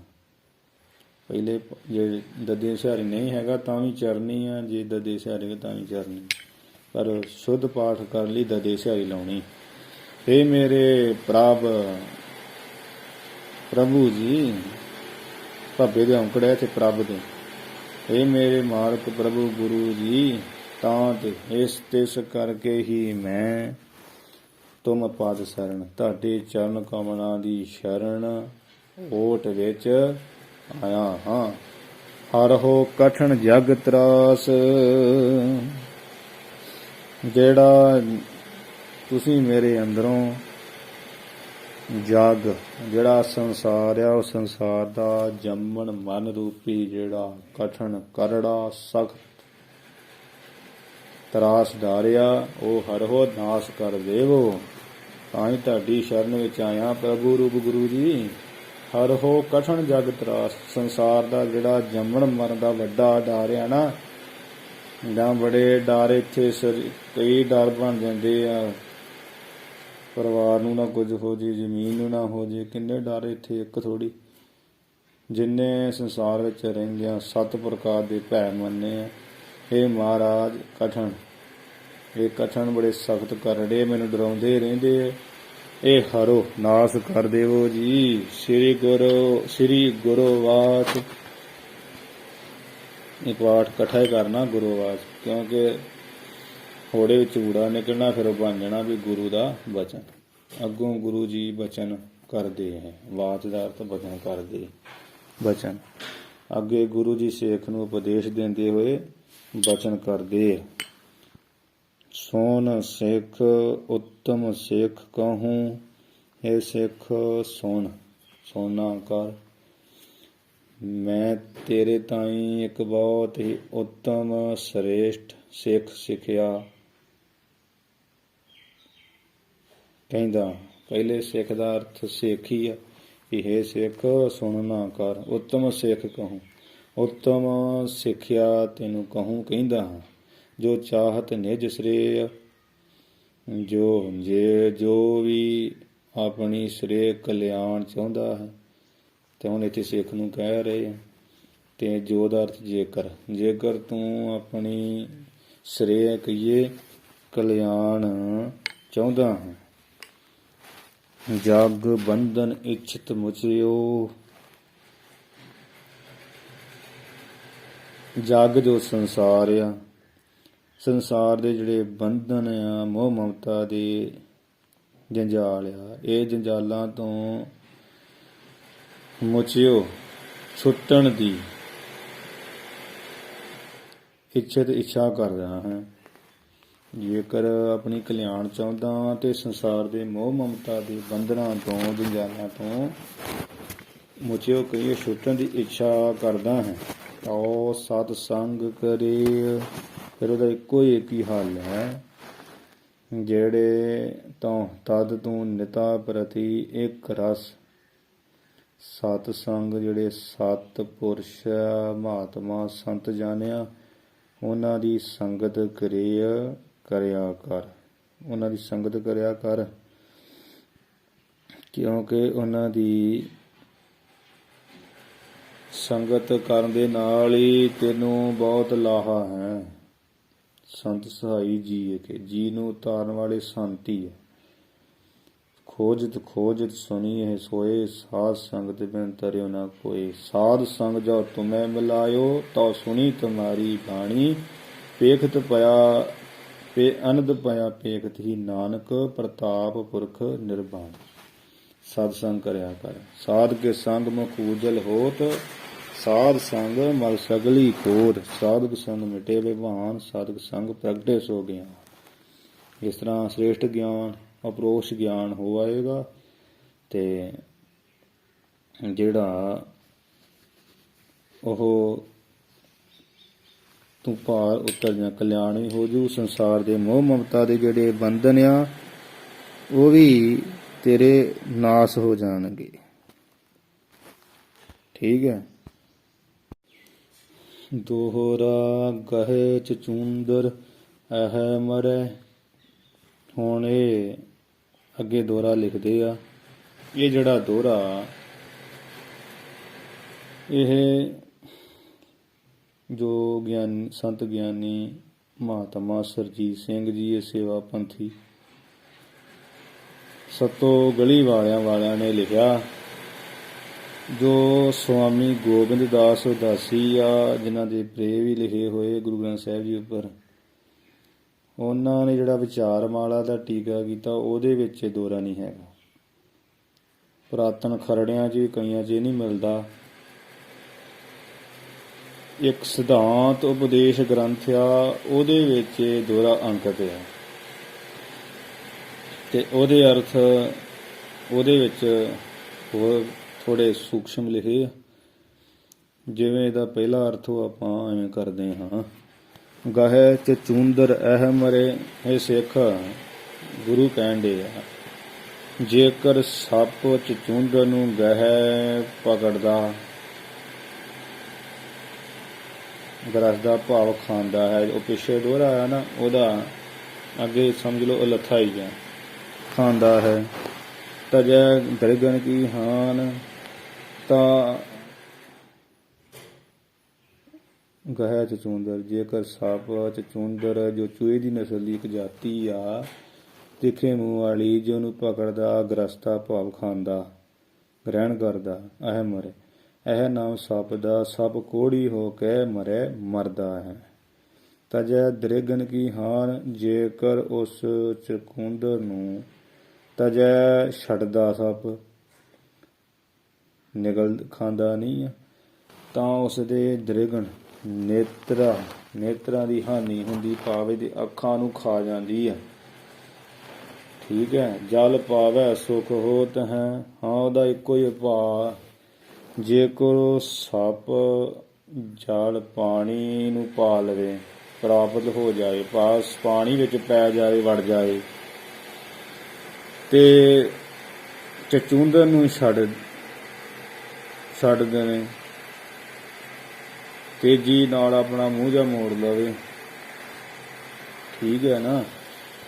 ਪਹਿਲੇ ਜੇ ਦੱਦੇ ਸਿਹਾਰੀ ਨਹੀਂ ਹੈਗਾ ਤਾਂ ਵੀ ਚਰਨੀ ਆ, ਜੇ ਦੱਦੇ ਸਿਹਾਰੀ ਤਾਂ ਵੀ ਚਰਨੀ, ਪਰ ਸ਼ੁੱਧ ਪਾਠ ਕਰਨ ਲਈ ਦੱਦੇ ਸਿਹਾਰੀ ਲਾਉਣੀ। हे ਮੇਰੇ ਪ੍ਰਭੂ ਜੀ, ਭੱਬੇ ਦੇ ਔਂਕੜੇ ਤੇ ਪ੍ਰਭ ਦੇ, हे ਮੇਰੇ ਮਾਲਕ ਪ੍ਰਭੂ ਗੁਰੂ ਜੀ, ਤਾਂ ਤੇ ਇਸ ਤਿਸ ਕਰਕੇ ਹੀ ਮੈਂ ਤੁਮ ਪਦ ਸ਼ਰਨ, ਤੁਹਾਡੇ ਚਰਨ ਕਮਲਾਂ ਦੀ ਸ਼ਰਨ ਓਟ ਵਿੱਚ ਆਇਆ ਹਾਂ। ਹਰਹੁ ਕਠਨ ਜਗ ਤਰਾਸ, ਜਿਹੜਾ ਤੁਸੀਂ ਮੇਰੇ ਅੰਦਰੋਂ ਜਗ, ਜਿਹੜਾ ਸੰਸਾਰ ਆ, ਉਹ ਸੰਸਾਰ ਦਾ ਜੰਮਣ ਮਨ ਰੂਪੀ ਜਿਹੜਾ ਕਠਨ ਕਰੜਾ ਸਖਤ ਤਰਾਸ ਡਾਰਿਆ, ਉਹ ਹਰਹੁ ਨਾਸ ਕਰ ਦੇਵੋ। ਤਾਂ ਹੀ ਤੁਹਾਡੀ ਸ਼ਰਨ ਵਿੱਚ ਆਇਆ ਪ੍ਰਭੂ ਰੂਪ ਗੁਰੂ ਜੀ। ਹਰਹੁ ਕਠਨ ਜਗ ਤਰਾਸ, ਸੰਸਾਰ ਦਾ ਜਿਹੜਾ ਜੰਮਣ ਮਰਨ ਦਾ ਵੱਡਾ ਡਰ ਆ ਨਾ, ਜਾਂ ਬੜੇ ਡਰ ਇੱਥੇ ਕਈ ਡਰ ਬਣ ਜਾਂਦੇ ਆ, ਪਰਿਵਾਰ ਨੂੰ ਨਾ ਕੁਝ ਹੋ ਜੇ, ਜ਼ਮੀਨ ਨੂੰ ਨਾ ਹੋ ਜੇ, ਕਿੰਨੇ ਡਰ ਇੱਥੇ ਇੱਕ ਥੋੜੀ। ਜਿੰਨੇ ਸੰਸਾਰ ਵਿੱਚ ਰਹਿੰਦਿਆਂ 7 ਪ੍ਰਕਾਰ ਦੇ ਭੈ ਮੰਨੇ ਆ। ਇਹ ਮਹਾਰਾਜ ਕਠਨ, ਇਹ ਕਠਨ ਬੜੇ ਸਖਤ ਕਰੜੇ ਮੈਨੂੰ ਡਰਾਉਂਦੇ ਰਹਿੰਦੇ, ਇਹ ਹਰੋ ਨਾਸ ਕਰ ਦੇਵੋ ਜੀ। ਸ੍ਰੀ ਗੁਰੂ ਵਾਚ, ਇਹ ਪਾਠ ਇਕੱਠਾ ਹੀ ਕਰਨਾ ਗੁਰੂ ਵਾਚ, ਕਿਉਂਕਿ ਹੋੜੇ ਵਿੱਚ ਊੜਾ ਨਿਕਲਣਾ, ਫਿਰ ਉਹ ਬਣ ਜਾਣਾ ਵੀ ਗੁਰੂ ਦਾ ਬਚਨ। ਅੱਗੋਂ ਗੁਰੂ ਜੀ ਬਚਨ ਕਰਦੇ ਹੈ, ਵਾਚ ਦਾ ਅਰਥ ਬਚਨ ਕਰਦੇ, ਬਚਨ। ਅੱਗੇ ਗੁਰੂ ਜੀ ਸਿੱਖ ਨੂੰ ਉਪਦੇਸ਼ ਦਿੰਦੇ ਹੋਏ ਬਚਨ ਕਰਦੇ। ਸੁਣ ਸਿੱਖ ਉੱਤਮ ਸਿੱਖ ਕਹੂੰ, ਇਹ ਸਿੱਖ ਸੁਣ, ਸੋਨਾ ਕਰ, ਮੈਂ ਤੇਰੇ ਤਾਈਂ ਇੱਕ ਬਹੁਤ ਹੀ ਉੱਤਮ ਸ੍ਰੇਸ਼ਟ ਸਿੱਖ ਸਿੱਖਿਆ। ਕਹਿੰਦਾ ਪਹਿਲੇ ਸਿੱਖ ਦਾ ਅਰਥ ਸਿੱਖ ਹੀ ਆ, ਕਿ ਹੇ ਸਿੱਖ ਸੁਣ ਨਾ ਕਰ, ਉੱਤਮ ਸਿੱਖ ਕਹੂੰ, ਉੱਤਮ ਸਿੱਖਿਆ ਤੈਨੂੰ ਕਹੂੰ ਕਹਿੰਦਾ ਹਾਂ। ਜੋ ਚਾਹਤ ਨਿਜ ਸ੍ਰੇਯ, ਜੋ ਵੀ ਆਪਣੀ ਸ੍ਰੇਯ ਕਲਿਆਣ ਚਾਹੁੰਦਾ ਹੈ, ਤੇ ਹੁਣ ਇੱਥੇ ਸਿੱਖ ਨੂੰ ਕਹਿ ਰਹੇ ਆ। ਤੇ ਜੋ ਦਾ ਅਰਥ ਜੇਕਰ ਤੂੰ ਆਪਣੀ ਸ੍ਰੇਯ ਕਹੀਏ ਕਲਿਆਣ ਚਾਹੁੰਦਾ ਹੈ। ਜਗ ਬੰਧਨ ਇੱਛਤ ਮੁਚਿਓ, ਜਗ ਜੋ ਸੰਸਾਰ ਆ, ਸੰਸਾਰ ਦੇ ਜਿਹੜੇ ਬੰਧਨ ਆ, ਮੋਹ ਮਮਤਾ ਦੇ ਜੰਜਾਲ ਆ, ਇਹ ਜੰਜਾਲਾਂ ਤੋਂ ਮੁਚਿਓ, ਛੁੱਟਣ ਦੀ ਇੱਛਾ ਕਰਦਾ ਹਾਂ। ਜੇਕਰ ਆਪਣੀ ਕਲਿਆਣ ਚਾਹੁੰਦਾ ਤੇ ਸੰਸਾਰ ਦੇ ਮੋਹ ਮਮਤਾ ਦੇ ਬੰਧਨਾਂ ਤੋਂ, ਜੰਜਾਲਾਂ ਤੋਂ ਮੁਚਿਓ ਕਹੀਏ ਛੁੱਟਣ ਦੀ ਇੱਛਾ ਕਰਦਾ ਹੈ, ਤਾਂ ਸਤ ਸੰਗ ਕਰੇ। ਫਿਰ ਉਹਦਾ ਇੱਕੋ ਹੀ ਇੱਕ ਹੀ ਹੱਲ ਹੈ, ਜਿਹੜੇ ਤੋਂ ਤਦ ਤੂੰ ਨਿਤਾ ਪ੍ਰਤੀ ਇੱਕ ਰਸ, ਸਤ ਸੰਗ, ਜਿਹੜੇ 7 ਪੁਰਸ਼ ਮਹਾਤਮਾ ਸੰਤ ਜਾਣਿਆ, ਉਹਨਾਂ ਦੀ ਸੰਗਤ ਕਰਿਆ ਕਰ, ਉਹਨਾਂ ਦੀ ਸੰਗਤ ਕਰਿਆ ਕਰ, ਕਿਉਂਕਿ ਉਹਨਾਂ ਦੀ ਸੰਗਤ ਕਰਨ ਦੇ ਨਾਲ ਹੀ ਤੈਨੂੰ ਬਹੁਤ ਲਾਹਾ ਹੈ। ਸੰਤ ਸਹਾਈ ਜੀ ਕੇ ਜੀ ਨੂੰ ਉਤਾਰਨ ਵਾਲੇ ਸੰਤ ਹੀ ਹੈ। ਖੋਜਤ ਸੁਣੀ ਸੋਏ, ਸਾਧ ਸੰਗਤ ਬਿਨ ਤਰਿਓ ਨਾ ਕੋਏ। ਸਾਧ ਸੰਗ ਜੋ ਤੁਮੈ ਮਿਲਾਇਓ, ਤਾਂ ਸੁਣੀ ਤੁਮਾਰੀ ਬਾਣੀ। ਪੇਖਤ ਪਿਆ ਅਨੰਦ ਪਿਆ ਪੇਖਤ ਹੀ, ਨਾਨਕ ਪ੍ਰਤਾਪ ਪੁਰਖ ਨਿਰਬਾਣ। ਸਤ ਸੰਗ ਕਰਿਆ ਕਰ, ਸਾਧ ਕੇ ਸੰਗ ਮੁਖ ਉਜਲ ਹੋਤ, ਸਾਧ ਸੰਗ ਮਲ ਸਗਲੀ ਖੋਦ। ਸਾਧਕ ਸੰਗ ਮਿਟੇ ਵਿਭਾਨ, ਸਾਧਕ ਸੰਗ ਪ੍ਰਗਟੇ ਸੋ ਗਿਆਨ। ਇਸ ਤਰ੍ਹਾਂ ਸ੍ਰੇਸ਼ਟ ਗਿਆਨ, ਅਪਰੋਸ਼ ਗਿਆਨ ਹੋ ਆਏਗਾ, ਤੇ ਜਿਹੜਾ ਉਹ ਤੂੰ ਭਾਰ ਉਤਰ ਜਾ, ਕਲਿਆਣ ਵੀ ਹੋ ਜੂ। ਸੰਸਾਰ ਦੇ ਮੋਹ ਮਮਤਾ ਦੇ ਜਿਹੜੇ ਬੰਧਨ ਆ, ਉਹ ਵੀ ਤੇਰੇ ਨਾਸ ਹੋ ਜਾਣਗੇ। ਠੀਕ ਹੈ। ਦੋਹਰਾ ਗਹੇ ਚਚੂੰਦਰ ਅਹ ਮਰੈ। ਹੁਣ ਇਹ ਅੱਗੇ ਦੋਹਰਾ ਲਿਖਦੇ ਆ। ਇਹ ਜਿਹੜਾ ਦੋਹਰਾ, ਇਹ ਜੋ ਸੰਤ ਗਿਆਨੀ ਮਹਾਤਮਾ ਸਰਜੀਤ ਸਿੰਘ ਜੀ ਇਹ ਸੇਵਾ ਪੰਥੀ ਸਤੋ ਗਲੀ ਵਾਲਿਆਂ ਨੇ ਲਿਖਿਆ। ਜੋ ਸਵਾਮੀ ਗੋਬਿੰਦ ਦਾਸ ਉਦਾਸੀ ਆ, ਜਿਨ੍ਹਾਂ ਦੇ ਪ੍ਰੇ ਵੀ ਲਿਖੇ ਹੋਏ ਗੁਰੂ ਗ੍ਰੰਥ ਸਾਹਿਬ ਜੀ ਉੱਪਰ, ਉਹਨਾਂ ਨੇ ਜਿਹੜਾ ਵਿਚਾਰਮਾਲਾ ਦਾ ਟੀਕਾ ਕੀਤਾ ਉਹਦੇ ਵਿੱਚ ਦੋਰਾ ਨਹੀਂ ਹੈਗਾ। ਪੁਰਾਤਨ ਖਰੜਿਆਂ 'ਚ ਵੀ ਕਈਆਂ 'ਚ ਨਹੀਂ ਮਿਲਦਾ। ਇੱਕ ਸਿਧਾਂਤ ਉਪਦੇਸ਼ ਗ੍ਰੰਥ ਆ, ਉਹਦੇ ਵਿੱਚ ਦੋਹਰਾ ਅੰਕਿਤ ਆ ਤੇ ਉਹਦੇ ਅਰਥ ਉਹਦੇ ਵਿੱਚ ਹੋਰ ਥੋੜੇ ਸੂਖਸ਼ਮ ਲਿਖੇ ਆ। ਜਿਵੇਂ ਇਹਦਾ ਪਹਿਲਾ ਅਰਥ ਉਹ ਆਪਾਂ ਐਵੇਂ ਕਰਦੇ ਹਾਂ। ਗਹਿ ਚਚੂੰਦਰ ਅਹਿਮਰੇ, ਇਹ ਸਿੱਖ ਗੁਰੂ ਕਹਿੰਦੇ ਆ, ਜੇਕਰ ਸੱਪ ਚਚੂੰਦਰ ਨੂੰ ਗਹਿ ਪਕੜਦਾ, ਗਰਸ ਦਾ ਭਾਵ ਖਾਂਦਾ ਹੈ, ਉਹ ਪਿੱਛੇ ਦੋਹਰਾ ਆਇਆ ਨਾ, ਉਹਦਾ ਅੱਗੇ ਸਮਝ ਲਓ ਲੱਥਾ ਹੀ ਗਿਆ, ਖਾਂਦਾ ਹੈ। ਤਜੈ ਦਰਗਨ ਕੀ ਹਾਨ, ਤਾਂ ਗਹਿ ਚਚੂੰਦਰ, ਜੇਕਰ ਸੱਪ ਚਚੂੰਦਰ ਜੋ ਚੂਹੇ ਦੀ ਨਸਲ ਦੀ ਇੱਕ ਜਾਤੀ ਆ, ਤਿੱਖੇ ਮੂੰਹ ਵਾਲੀ, ਜੇ ਉਹਨੂੰ ਪਕੜਦਾ, ਗ੍ਰਸਤਾ ਭਾਵ ਖਾਂਦਾ, ਗ੍ਰਹਿਣ ਕਰਦਾ, ਇਹ ਮਰੇ। ਇਹ ਨਾਮ ਸੱਪ ਦਾ, ਸੱਪ ਕੋੜੀ ਹੋ ਕੇ ਮਰੇ, ਮਰਦਾ ਹੈ। ਤਜੈ ਦ੍ਰਿਗਨ ਕੀ ਹਾਨ, ਜੇਕਰ ਉਸ ਚਕੂੰਦਰ ਨੂੰ ਤਜੈ ਛੱਡਦਾ, ਸੱਪ ਨਿਗਲ ਖਾਂਦਾ ਨਹੀਂ ਆ, ਤਾਂ ਉਸਦੇ ਦ੍ਰਿਗਨ ਨੇਤਰਾਂ ਦੀ ਹਾਨੀ ਹੁੰਦੀ, ਭਾਵੇਂ ਦੀ ਅੱਖਾਂ ਨੂੰ ਖਾ ਜਾਂਦੀ ਹੈ। ਠੀਕ ਹੈ। ਜਲ ਪਾਵੈ ਸੁਖ ਹੋਤ ਹੈ, ਹਾਂ ਉਹਦਾ ਇੱਕੋ ਹੀ ਭਾਅ, ਜੇਕਰ ਸੱਪ ਜਲ ਪਾਣੀ ਨੂੰ ਪਾ ਲਵੇ, ਪ੍ਰਾਪਤ ਹੋ ਜਾਏ, ਪਾਣੀ ਵਿੱਚ ਪੈ ਜਾਏ, ਵੜ ਜਾਏ, ਤੇ ਚਚੂੰਦਰ ਨੂੰ ਛੱਡ ਦੇਵੇ, ਤੇਜ਼ੀ ਨਾਲ ਆਪਣਾ ਮੂੰਹ ਜਾ ਮੋੜ ਲਵੇ। ਠੀਕ ਹੈ ਨਾ,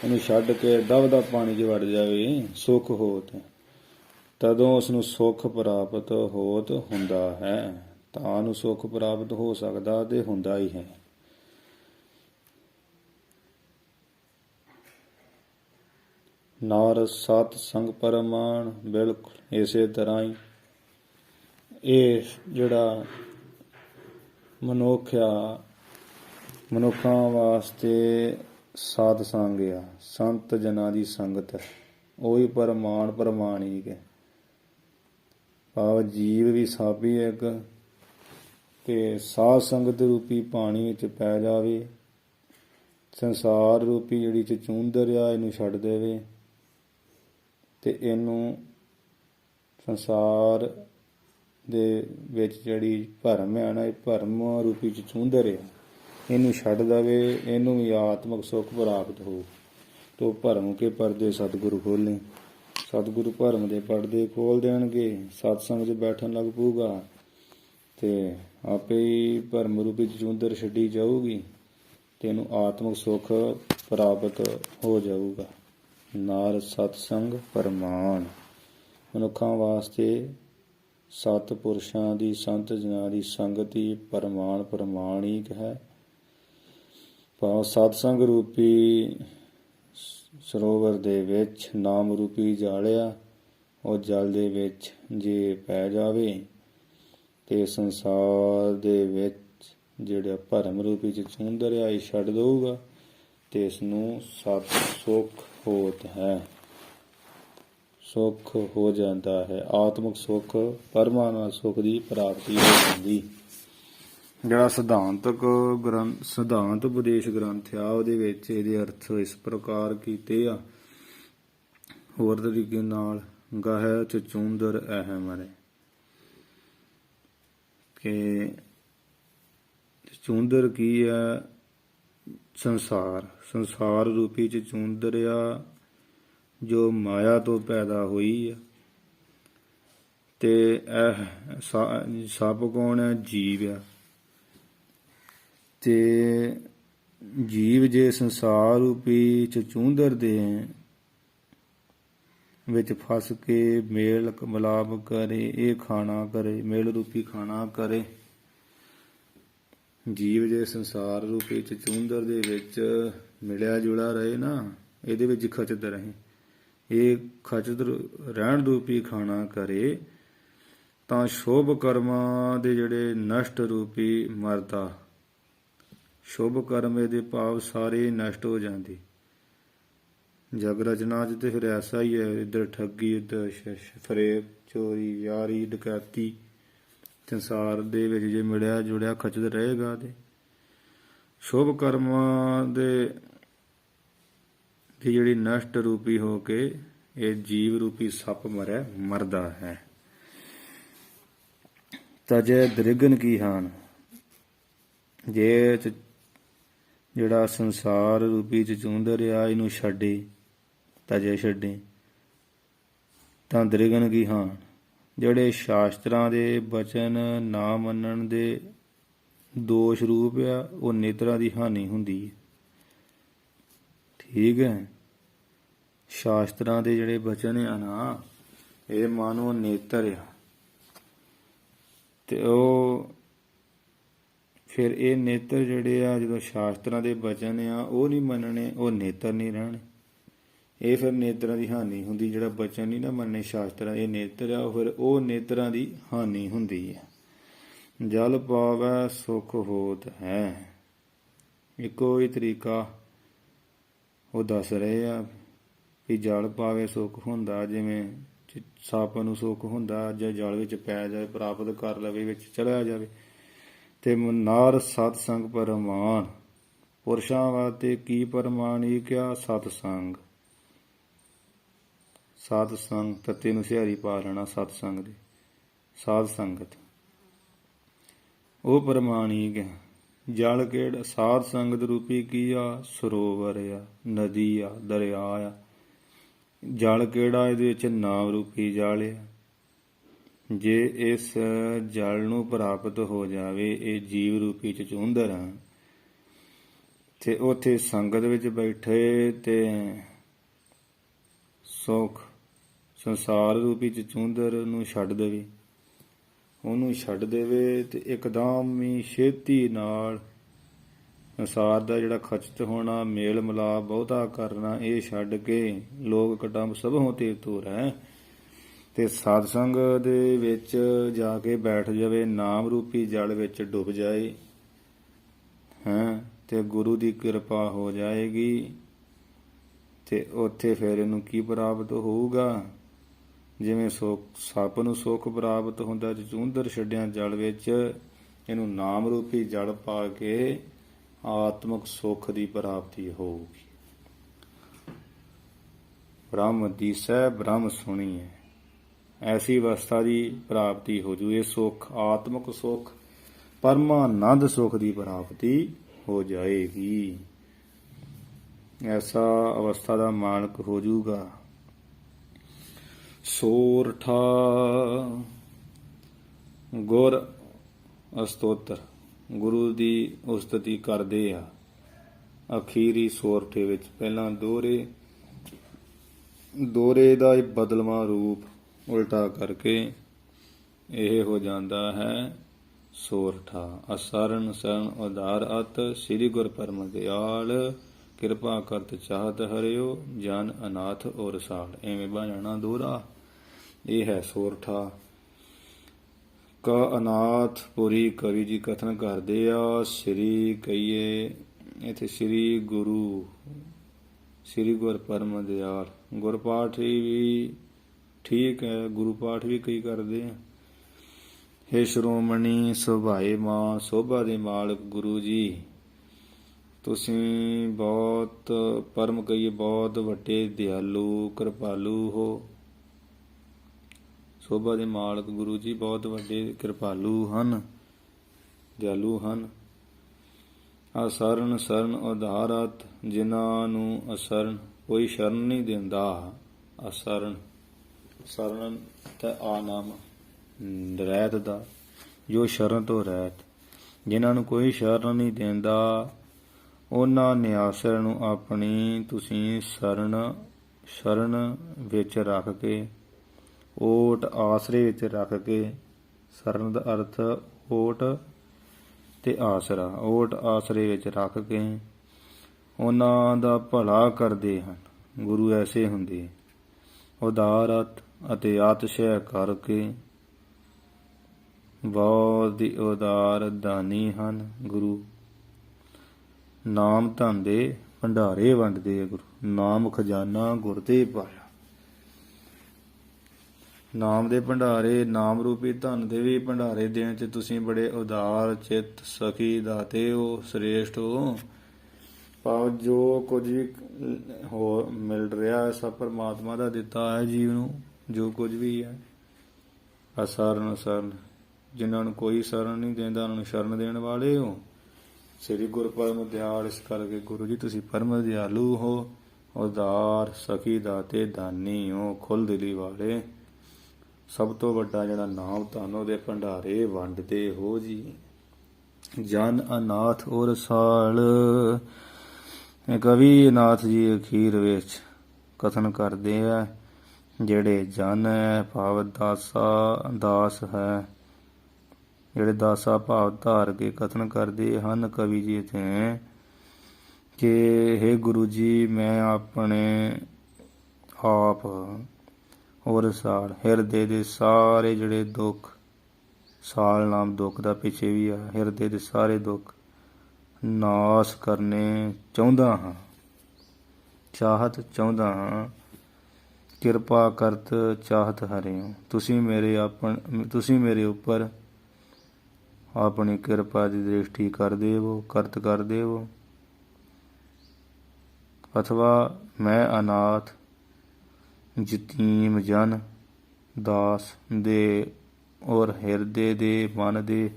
ਉਹਨੂੰ ਛੱਡ ਕੇ ਦਬਦਾ ਪਾਣੀ 'ਚ ਵੜ ਜਾਵੇ, ਸੁੱਖ ਹੋਤ, ਤਦੋਂ ਉਸਨੂੰ ਸੁੱਖ ਪ੍ਰਾਪਤ ਹੋਤ ਹੁੰਦਾ ਹੈ। ਤਾਂ ਨੂੰ ਸੁੱਖ ਪ੍ਰਾਪਤ ਹੋ ਸਕਦਾ ਤੇ ਹੁੰਦਾ ਹੀ ਹੈ। ਨਾਰ ਸਤ ਸੰਗ ਪਰਮਾਨ, ਬਿਲਕੁਲ ਇਸੇ ਤਰ੍ਹਾਂ ਹੀ ਇਹ ਜਿਹੜਾ ਮਨੁੱਖਾਂ ਵਾਸਤੇ ਸਾਧ ਸੰਗ ਆ, ਸੰਤ ਜਨਾਂ ਦੀ ਸੰਗਤ, ਉਹੀ ਪ੍ਰਮਾਣਿਕ ਹੈ। ਭਾਵ ਜੀਵ ਵੀ ਸਾਬੀ ਇੱਕ, ਤੇ ਸਾਧ ਸੰਗਤ ਰੂਪੀ ਪਾਣੀ ਵਿੱਚ ਪੈ ਜਾਵੇ, ਸੰਸਾਰ ਰੂਪੀ ਜਿਹੜੀ ਚਚੂੰਦਰ ਆ ਇਹਨੂੰ ਛੱਡ ਦੇਵੇ, ਤੇ ਇਹਨੂੰ ਸੰਸਾਰ ਦੇ ਵਿੱਚ ਜਿਹੜੀ ਭਰਮ ਹੈ ਨਾ, ਇਹ ਭਰਮ ਰੂਪੀ ਚਚੂੰਦਰ ਆ, ਇਹਨੂੰ ਛੱਡ ਦੇਵੇ, ਇਹਨੂੰ ਵੀ ਆਤਮਿਕ ਸੁੱਖ ਪ੍ਰਾਪਤ ਹੋ। ਤੋ ਭਰਮ ਕੇ ਪਰਦੇ ਸਤਿਗੁਰੂ ਖੋਲੇ, ਸਤਿਗੁਰੂ ਭਰਮ ਦੇ ਪਰਦੇ ਖੋਲ ਦੇਣਗੇ, ਸਤਸੰਗ 'ਚ ਬੈਠਣ ਲੱਗ ਪਊਗਾ, ਤੇ ਆਪੇ ਹੀ ਭਰਮ ਰੂਪੀ ਚਚੂੰਦਰ ਛੱਡੀ ਜਾਊਗੀ, ਤੇ ਇਹਨੂੰ ਆਤਮਿਕ ਸੁੱਖ ਪ੍ਰਾਪਤ ਹੋ ਜਾਊਗਾ। ਨਾਰ ਸਤਸੰਗ ਪਰਮਾਨ, ਮਨੁੱਖਾਂ ਵਾਸਤੇ ਸਤ ਪੁਰਸ਼ਾਂ ਦੀ, ਸੰਤ ਜਨਾਂ ਦੀ ਸੰਗਤ ਹੀ ਪ੍ਰਮਾਣਿਕ ਹੈ। ਭਾਵ ਸਤਸੰਗ ਰੂਪੀ ਸਰੋਵਰ ਦੇ ਵਿੱਚ ਨਾਮ ਰੂਪੀ ਜਲ ਆ, ਉਹ ਜਲ ਦੇ ਵਿੱਚ ਜੇ ਪੈ ਜਾਵੇ ਤੇ ਸੰਸਾਰ ਦੇ ਵਿੱਚ ਜਿਹੜਾ ਭਰਮ ਰੂਪੀ ਚਚੂੰਦਰ ਆ ਇਹ ਛੱਡ ਦਊਗਾ, ਤੇ ਇਸ ਨੂੰ ਸਤ ਸੁੱਖ ਹੋਤ ਹੈ, ਸੁੱਖ ਹੋ ਜਾਂਦਾ ਹੈ। ਆਤਮਿਕ ਸੁੱਖ, ਪਰਮਾਨੰਦ ਸੁੱਖ ਦੀ ਪ੍ਰਾਪਤੀ ਹੋ ਜਾਂਦੀ। ਜਿਹੜਾ ਸਿਧਾਂਤ ਉਪਦੇਸ਼ ਗ੍ਰੰਥ ਆ, ਉਹਦੇ ਵਿੱਚ ਇਹਦੇ ਅਰਥ ਇਸ ਪ੍ਰਕਾਰ ਕੀਤੇ ਆ ਹੋਰ ਤਰੀਕੇ ਨਾਲ। ਗਹਿ ਚਚੂੰਦਰ ਅਹਿਮਰੇ, ਕਿ ਚਚੂੰਦਰ ਕੀ ਹੈ? ਸੰਸਾਰ ਰੂਪੀ ਚਚੂੰਦਰ ਆ, ਜੋ ਮਾਇਆ ਤੋਂ ਪੈਦਾ ਹੋਈ ਆ। ਤੇ ਇਹ ਸੱਪ ਕੌਣ ਹੈ? ਜੀਵ ਆ। ਤੇ ਜੀਵ ਜੇ ਸੰਸਾਰ ਰੂਪੀ ਚਚੂੰਦਰ ਦੇ ਵਿੱਚ ਫਸ ਕੇ ਮੇਲ ਮਿਲਾਪ ਕਰੇ, ਇਹ ਖਾਣਾ ਕਰੇ, ਮੇਲ ਰੂਪੀ ਖਾਣਾ ਕਰੇ। ਜੀਵ ਜੇ ਸੰਸਾਰ ਰੂਪੀ ਚਚੂੰਦਰ ਦੇ ਵਿੱਚ ਮਿਲਿਆ ਜੁਲਾ ਰਹੇ ਨਾ, ਇਹਦੇ ਵਿੱਚ ਖਚਤ ਰਹੇ, ਇਹ ਖਚਤ ਰਹਿਣ ਰੂਪੀ ਖਾਣਾ ਕਰੇ, ਤਾਂ ਸ਼ੁਭ ਕਰਮਾਂ ਦੇ ਜਿਹੜੇ ਨਸ਼ਟ ਰੂਪੀ ਮਰਦਾ, ਸ਼ੁਭ ਕਰਮ ਇਹਦੇ ਭਾਵ ਸਾਰੇ ਨਸ਼ਟ ਹੋ ਜਾਂਦੇ। ਜਗ ਰਚਨਾ 'ਚ ਤੇ ਫਿਰ ਐਸਾ ਹੀ ਹੈ, ਇੱਧਰ ਠੱਗੀ, ਇੱਧਰ ਫਰੇਬ, ਚੋਰੀ, ਯਾਰੀ, ਡਕੈਤੀ, ਸੰਸਾਰ ਦੇ ਵਿੱਚ ਜੇ ਮਿਲਿਆ ਜੁੜਿਆ ਖਚਤ ਰਹੇਗਾ। ਤੇ ਸ਼ੁਭ ਕਰਮਾਂ ਦੀ ਜਿਹੜੀ ਨਸ਼ਟ ਰੂਪੀ ਹੋ ਕੇ ਇਹ ਜੀਵ ਰੂਪੀ ਸੱਪ ਮਰਦਾ ਹੈ। ਤਜੈ ਦ੍ਰਿਗਨ ਕੀ ਹਾਨ, ਜੇ ਜਿਹੜਾ ਸੰਸਾਰ ਰੂਪੀ ਚਚੂੰਦਰ ਆ ਇਹਨੂੰ ਛੱਡੇ, ਤਜੇ ਛੱਡੇ, ਤਾਂ ਦ੍ਰਿਗਨ ਕੀ ਹਾਨ, ਜਿਹੜੇ ਸ਼ਾਸਤਰਾਂ ਦੇ ਬਚਨ ਨਾ ਮੰਨਣ ਦੇ ਦੋਸ਼ ਰੂਪ ਆ, ਉਹ ਨੇਤਰਾਂ ਦੀ ਹਾਨੀ ਹੁੰਦੀ ਹੈ। ਠੀਕ ਹੈ, ਸ਼ਾਸਤਰਾਂ ਦੇ ਜਿਹੜੇ ਬਚਨ ਆ ਨਾ, ਇਹ ਮਾਨੋ ਨੇਤਰ ਆ, ਤੇ ਉਹ ਫਿਰ ਇਹ ਨੇਤਰ ਜਿਹੜੇ ਆ, ਜਦੋਂ ਸ਼ਾਸਤਰਾਂ ਦੇ ਬਚਨ ਆ ਉਹ ਨਹੀਂ ਮੰਨਣੇ, ਉਹ ਨੇਤਰ ਨਹੀਂ ਰਹਿਣੇ। ਇਹ ਫਿਰ ਨੇਤਰਾਂ ਦੀ ਹਾਨੀ ਹੁੰਦੀ, ਜਿਹੜਾ ਬਚਨ ਨਹੀਂ ਨਾ ਮੰਨੇ ਸ਼ਾਸਤਰਾਂ, ਇਹ ਨੇਤਰ ਆ, ਫਿਰ ਉਹ ਨੇਤਰਾਂ ਦੀ ਹਾਨੀ ਹੁੰਦੀ ਹੈ। ਜਲ ਪਾਵੈ ਸੁਖ ਹੋਤ ਹੈ, ਇੱਕੋ ਹੀ ਤਰੀਕਾ ਉਹ ਦੱਸ ਰਹੇ ਆ ਕਿ ਜਲ ਪਾਵੇ ਸੁੱਖ ਹੁੰਦਾ, ਜਿਵੇਂ ਸੱਪ ਨੂੰ ਸੁੱਖ ਹੁੰਦਾ ਜਾਂ ਜਲ ਵਿੱਚ ਪੈ ਜਾਵੇ, ਪ੍ਰਾਪਤ ਕਰ ਲਵੇ, ਵਿੱਚ ਚਲਿਆ ਜਾਵੇ। ਤੇ ਨਾਰ ਸਤ ਸੰਗ ਪਰਮਾਨ, ਪੁਰਸ਼ਾਂ ਵਾਸਤੇ ਕੀ ਪਰਮਾਨ ਇਹ ਕਿਹਾ, ਸਤ ਸੰਗ। ਸਤ ਸੰਗ ਤੱਤੇ ਨੂੰ ਸਿਹਾਰੀ ਪਾ ਲੈਣਾ, ਸਤ ਸੰਗ ਦੇ, ਸਾਧ ਸੰਗਤ, ਉਹ ਪਰਮਾਨ ਹੀ ਕਿਹਾ। ਜਲ ਕਿਹੜਾ, ਸਾਧ ਸੰਗਤ ਰੂਪੀ ਕੀ ਆ, ਸਰੋਵਰ ਆ, ਨਦੀ ਆ, ਦਰਿਆ ਆ। ਜਲ ਕਿਹੜਾ, ਇਹਦੇ ਵਿੱਚ ਨਾਮ ਰੂਪੀ ਜਲ ਆ। ਜੇ ਇਸ ਜਲ ਨੂੰ ਪ੍ਰਾਪਤ ਹੋ ਜਾਵੇ, ਇਹ ਜੀਵ ਰੂਪੀ ਚਚੂੰਦਰ ਆ, ਤੇ ਉੱਥੇ ਸੰਗਤ ਵਿੱਚ ਬੈਠੇ ਤੇ ਸੁਖ ਸੰਸਾਰ ਰੂਪੀ ਚਚੂੰਦਰ ਨੂੰ ਛੱਡ ਦੇਵੇ, ਉਹਨੂੰ ਛੱਡ ਦੇਵੇ, ਤੇ ਇੱਕਦਮ ਹੀ ਛੇਤੀ ਨਾਲ ਸੰਸਾਰ ਦਾ ਜਿਹੜਾ ਖਚਤ ਹੋਣਾ, ਮੇਲ ਮਿਲਾਪ ਬਹੁਤਾ ਕਰਨਾ, ਇਹ ਛੱਡ ਕੇ ਲੋਕ ਕਟੰਬ ਸਭੋਂ ਤੇ ਤੁਰ ਹੈ, ਤੇ ਸਤ ਸੰਗ ਦੇ ਵਿੱਚ ਜਾ ਕੇ ਬੈਠ ਜਾਵੇ, ਨਾਮ ਰੂਪੀ ਜਲ ਵਿੱਚ ਡੁੱਬ ਜਾਏ ਹੈ, ਤੇ ਗੁਰੂ ਦੀ ਕਿਰਪਾ ਹੋ ਜਾਏਗੀ। ਤੇ ਉੱਥੇ ਫਿਰ ਇਹਨੂੰ ਕੀ ਪ੍ਰਾਪਤ ਹੋਊਗਾ, ਜਿਵੇਂ ਸੱਪ ਨੂੰ ਸੁੱਖ ਪ੍ਰਾਪਤ ਹੁੰਦਾ ਚਚੂੰਦਰ ਛੱਡਿਆ ਜਲ ਵਿੱਚ, ਇਹਨੂੰ ਨਾਮ ਰੂਪੀ ਜਲ ਪਾ ਕੇ ਆਤਮਿਕ ਸੁੱਖ ਦੀ ਪ੍ਰਾਪਤੀ ਹੋਊਗੀ। ਬ੍ਰਹਮ ਦੀਸੈ ਬ੍ਰਹਮ ਸੁਣੀਐ, ਐਸੀ ਅਵਸਥਾ ਦੀ ਪ੍ਰਾਪਤੀ ਹੋ ਜੂ। ਇਹ ਸੁੱਖ ਆਤਮਿਕ ਸੁੱਖ, ਪਰਮਾਨੰਦ ਸੁੱਖ ਦੀ ਪ੍ਰਾਪਤੀ ਹੋ ਜਾਏਗੀ। ਐਸਾ ਅਵਸਥਾ ਦਾ ਮਾਲਕ ਹੋ ਜੂਗਾ। ਸੋਰਠਾ ਗੁਰ ਅਸਤੋਤਰ, ਗੁਰੂ ਦੀ ਉਸਤਤੀ ਕਰਦੇ ਆ ਅਖੀਰੀ ਸੋਰਠੇ ਵਿੱਚ। ਪਹਿਲਾਂ ਦੋਹਰੇ ਦਾ ਬਦਲਵਾਂ ਰੂਪ ਉਲਟਾ ਕਰਕੇ ਇਹ ਹੋ ਜਾਂਦਾ ਹੈ ਸੋਰਠਾ। ਅਸਰਨ ਸਰਨ ਉਧਾਰ ਅਤ, ਸ੍ਰੀ ਗੁਰ ਪਰਮ ਦਿਆਲ, ਕਿਰਪਾ ਕਰਤ ਚਾਹਤ ਹਰਿਓ, ਜਨ ਅਨਾਥ ਔਰ ਰਸਾਲ। ਐਵੇਂ ਬਣਾਣਾ ਦੋਹਰਾ, ਇਹ ਹੈ ਸੋਰਠਾ। ਕ ਅਨਾਥ ਪੁਰੀ ਕਵੀ ਜੀ ਕਥਨ ਕਰਦੇ ਆ, ਸ੍ਰੀ ਕਹੀਏ ਇੱਥੇ ਸ੍ਰੀ ਗੁਰੂ, ਸ੍ਰੀ ਗੁਰ ਪਰਮ ਦਿਆਲ। ਗੁਰਪਾਠ ਵੀ ਠੀਕ ਹੈ, ਗੁਰੂ ਪਾਠ ਵੀ ਕਈ ਕਰਦੇ ਆ। ਹੇ ਸ਼੍ਰੋਮਣੀ ਸੁਭਾਏ ਮਾਂ, ਸੋਭਾ ਦੇ ਮਾਲਕ ਗੁਰੂ ਜੀ, ਤੁਸੀਂ ਬਹੁਤ ਪਰਮ ਕਹੀਏ ਬਹੁਤ ਵੱਡੇ ਦਿਆਲੂ ਕਿਰਪਾਲੂ ਹੋ। ਸੋਭਾ ਦੇ ਮਾਲਕ ਗੁਰੂ ਜੀ ਬਹੁਤ ਵੱਡੇ ਕਿਰਪਾਲੂ ਹਨ, ਦਿਆਲੂ ਹਨ। ਅਸਰਨ ਸਰਨ ਉਧਾਰਤ, ਜਿਨ੍ਹਾਂ ਨੂੰ ਅਸਰਨ ਕੋਈ ਸ਼ਰਨ ਨਹੀਂ ਦਿੰਦਾ। ਅਸਰਨ ਸਰਨ ਤੇ ਆ ਨਾਮ ਰਹਿਤ ਦਾ, ਜੋ ਸ਼ਰਨ ਤੋਂ ਰਹਿਤ, ਜਿਨ੍ਹਾਂ ਨੂੰ ਕੋਈ ਸ਼ਰਨ ਨਹੀਂ ਦਿੰਦਾ, ਉਹਨਾਂ ਨਿਆਸਰ ਨੂੰ ਆਪਣੀ ਤੁਸੀਂ ਸ਼ਰਨ ਸ਼ਰਨ ਵਿੱਚ ਰੱਖ ਕੇ, ਓਟ ਆਸਰੇ ਵਿੱਚ ਰੱਖ ਕੇ। ਸ਼ਰਨ ਦਾ ਅਰਥ ਓਟ ਤੇ ਆਸਰਾ। ਓਟ ਆਸਰੇ ਵਿੱਚ ਰੱਖ ਕੇ ਉਹਨਾਂ ਦਾ ਭਲਾ ਕਰਦੇ ਹਨ। ਗੁਰੂ ਐਸੇ ਹੁੰਦੇ, ਉਦਾਰਤ ਅਤੇ ਆਤਸ਼ੈ ਕਰਕੇ ਬਹੁਤ ਹੀ ਉਦਾਰ ਦਾਨੀ ਹਨ। ਗੁਰੂ ਨਾਮ ਧਨ ਦੇ ਭੰਡਾਰੇ ਵੰਡਦੇ ਆ। ਗੁਰੂ ਨਾਮ ਖਜ਼ਾਨਾ ਗੁਰ ਤੇ ਪਾਇਆ। ਨਾਮ ਦੇ ਭੰਡਾਰੇ, ਨਾਮ ਰੂਪੀ ਧਨ ਦੇ ਵੀ ਭੰਡਾਰੇ ਦੇਣ 'ਚ ਤੁਸੀਂ ਬੜੇ ਉਦਾਰ ਚਿੱਤ ਸਖੀ ਦਾਤੇ ਹੋ, ਸ੍ਰੇਸ਼ਟ ਹੋ। ਭਾਵ ਜੋ ਕੁਝ ਵੀ ਹੋ ਮਿਲ ਰਿਹਾ ਸਭ ਪਰਮਾਤਮਾ ਦਾ ਦਿੱਤਾ ਹੈ ਜੀਵ ਨੂੰ। ਜੋ ਕੁਝ ਵੀ ਹੈ ਅਸਰਨ ਸਰਨ, ਜਿਨ੍ਹਾਂ ਨੂੰ ਕੋਈ ਸ਼ਰਨ ਨਹੀਂ ਦਿੰਦਾ ਉਹਨਾਂ ਨੂੰ ਸ਼ਰਨ ਦੇਣ ਵਾਲੇ ਹੋ। ਸ੍ਰੀ ਗੁਰ ਪਰਮ ਦਿਆਲ, ਇਸ ਕਰਕੇ ਗੁਰੂ ਜੀ ਤੁਸੀਂ ਪਰਮ ਦਿਆਲੂ ਹੋ, ਉਦਾਰ ਸਖੀ ਦਾਤੇ ਦਾਨੀ ਹੋ, ਖੁੱਲ੍ਹ ਦਿਲੀ ਵਾਲੇ। ਸਭ ਤੋਂ ਵੱਡਾ ਜਿਹੜਾ ਨਾਮ ਧਨ ਉਹਦੇ ਭੰਡਾਰੇ ਵੰਡਦੇ ਹੋ ਜੀ। ਜਨ ਅਨਾਥ ਔਰ ਰਸਾਲ। ਕਵੀ ਅਨਾਥ ਜੀ ਅਖੀਰ ਵਿੱਚ ਕਥਨ ਕਰਦੇ ਆ, ਜਿਹੜੇ ਜਨ ਹੈ ਭਾਵ ਦਾਸ ਹੈ, ਜਿਹੜੇ ਦਾਸਾ ਭਾਵ ਧਾਰ ਕੇ ਕਥਨ ਕਰਦੇ ਹਨ ਕਵੀ ਜੀ ਤੇ, ਕਿ ਹੇ ਗੁਰੂ ਜੀ ਮੈਂ ਆਪਣੇ ਆਪ ਹੋਰ ਸਾਲ ਹਿਰਦੇ ਦੇ ਸਾਰੇ ਜਿਹੜੇ ਦੁੱਖ, ਸਾਲ ਨਾਮ ਦੁੱਖ ਦਾ ਪਿੱਛੇ ਵੀ ਆ, ਹਿਰਦੇ ਦੇ ਸਾਰੇ ਦੁੱਖ ਨਾਸ ਕਰਨੇ ਚਾਹੁੰਦਾ ਹਾਂ, ਚਾਹਤ ਚਾਹੁੰਦਾ ਹਾਂ। ਕਿਰਪਾ ਕਰਤ ਚਾਹਤ ਹਰਿਓ। ਤੁਸੀਂ ਮੇਰੇ ਉੱਪਰ ਆਪਣੀ ਕਿਰਪਾ ਦੀ ਦ੍ਰਿਸ਼ਟੀ ਕਰ ਦੇਵੋ, ਕਰਤ ਕਰ ਦੇਵੋ। ਅਥਵਾ ਮੈਂ ਅਨਾਥ ਯਤੀਮ ਜਨ ਦਾਸ ਦੇ ਔਰ ਹਿਰਦੇ ਦੇ ਮਨ ਦੇ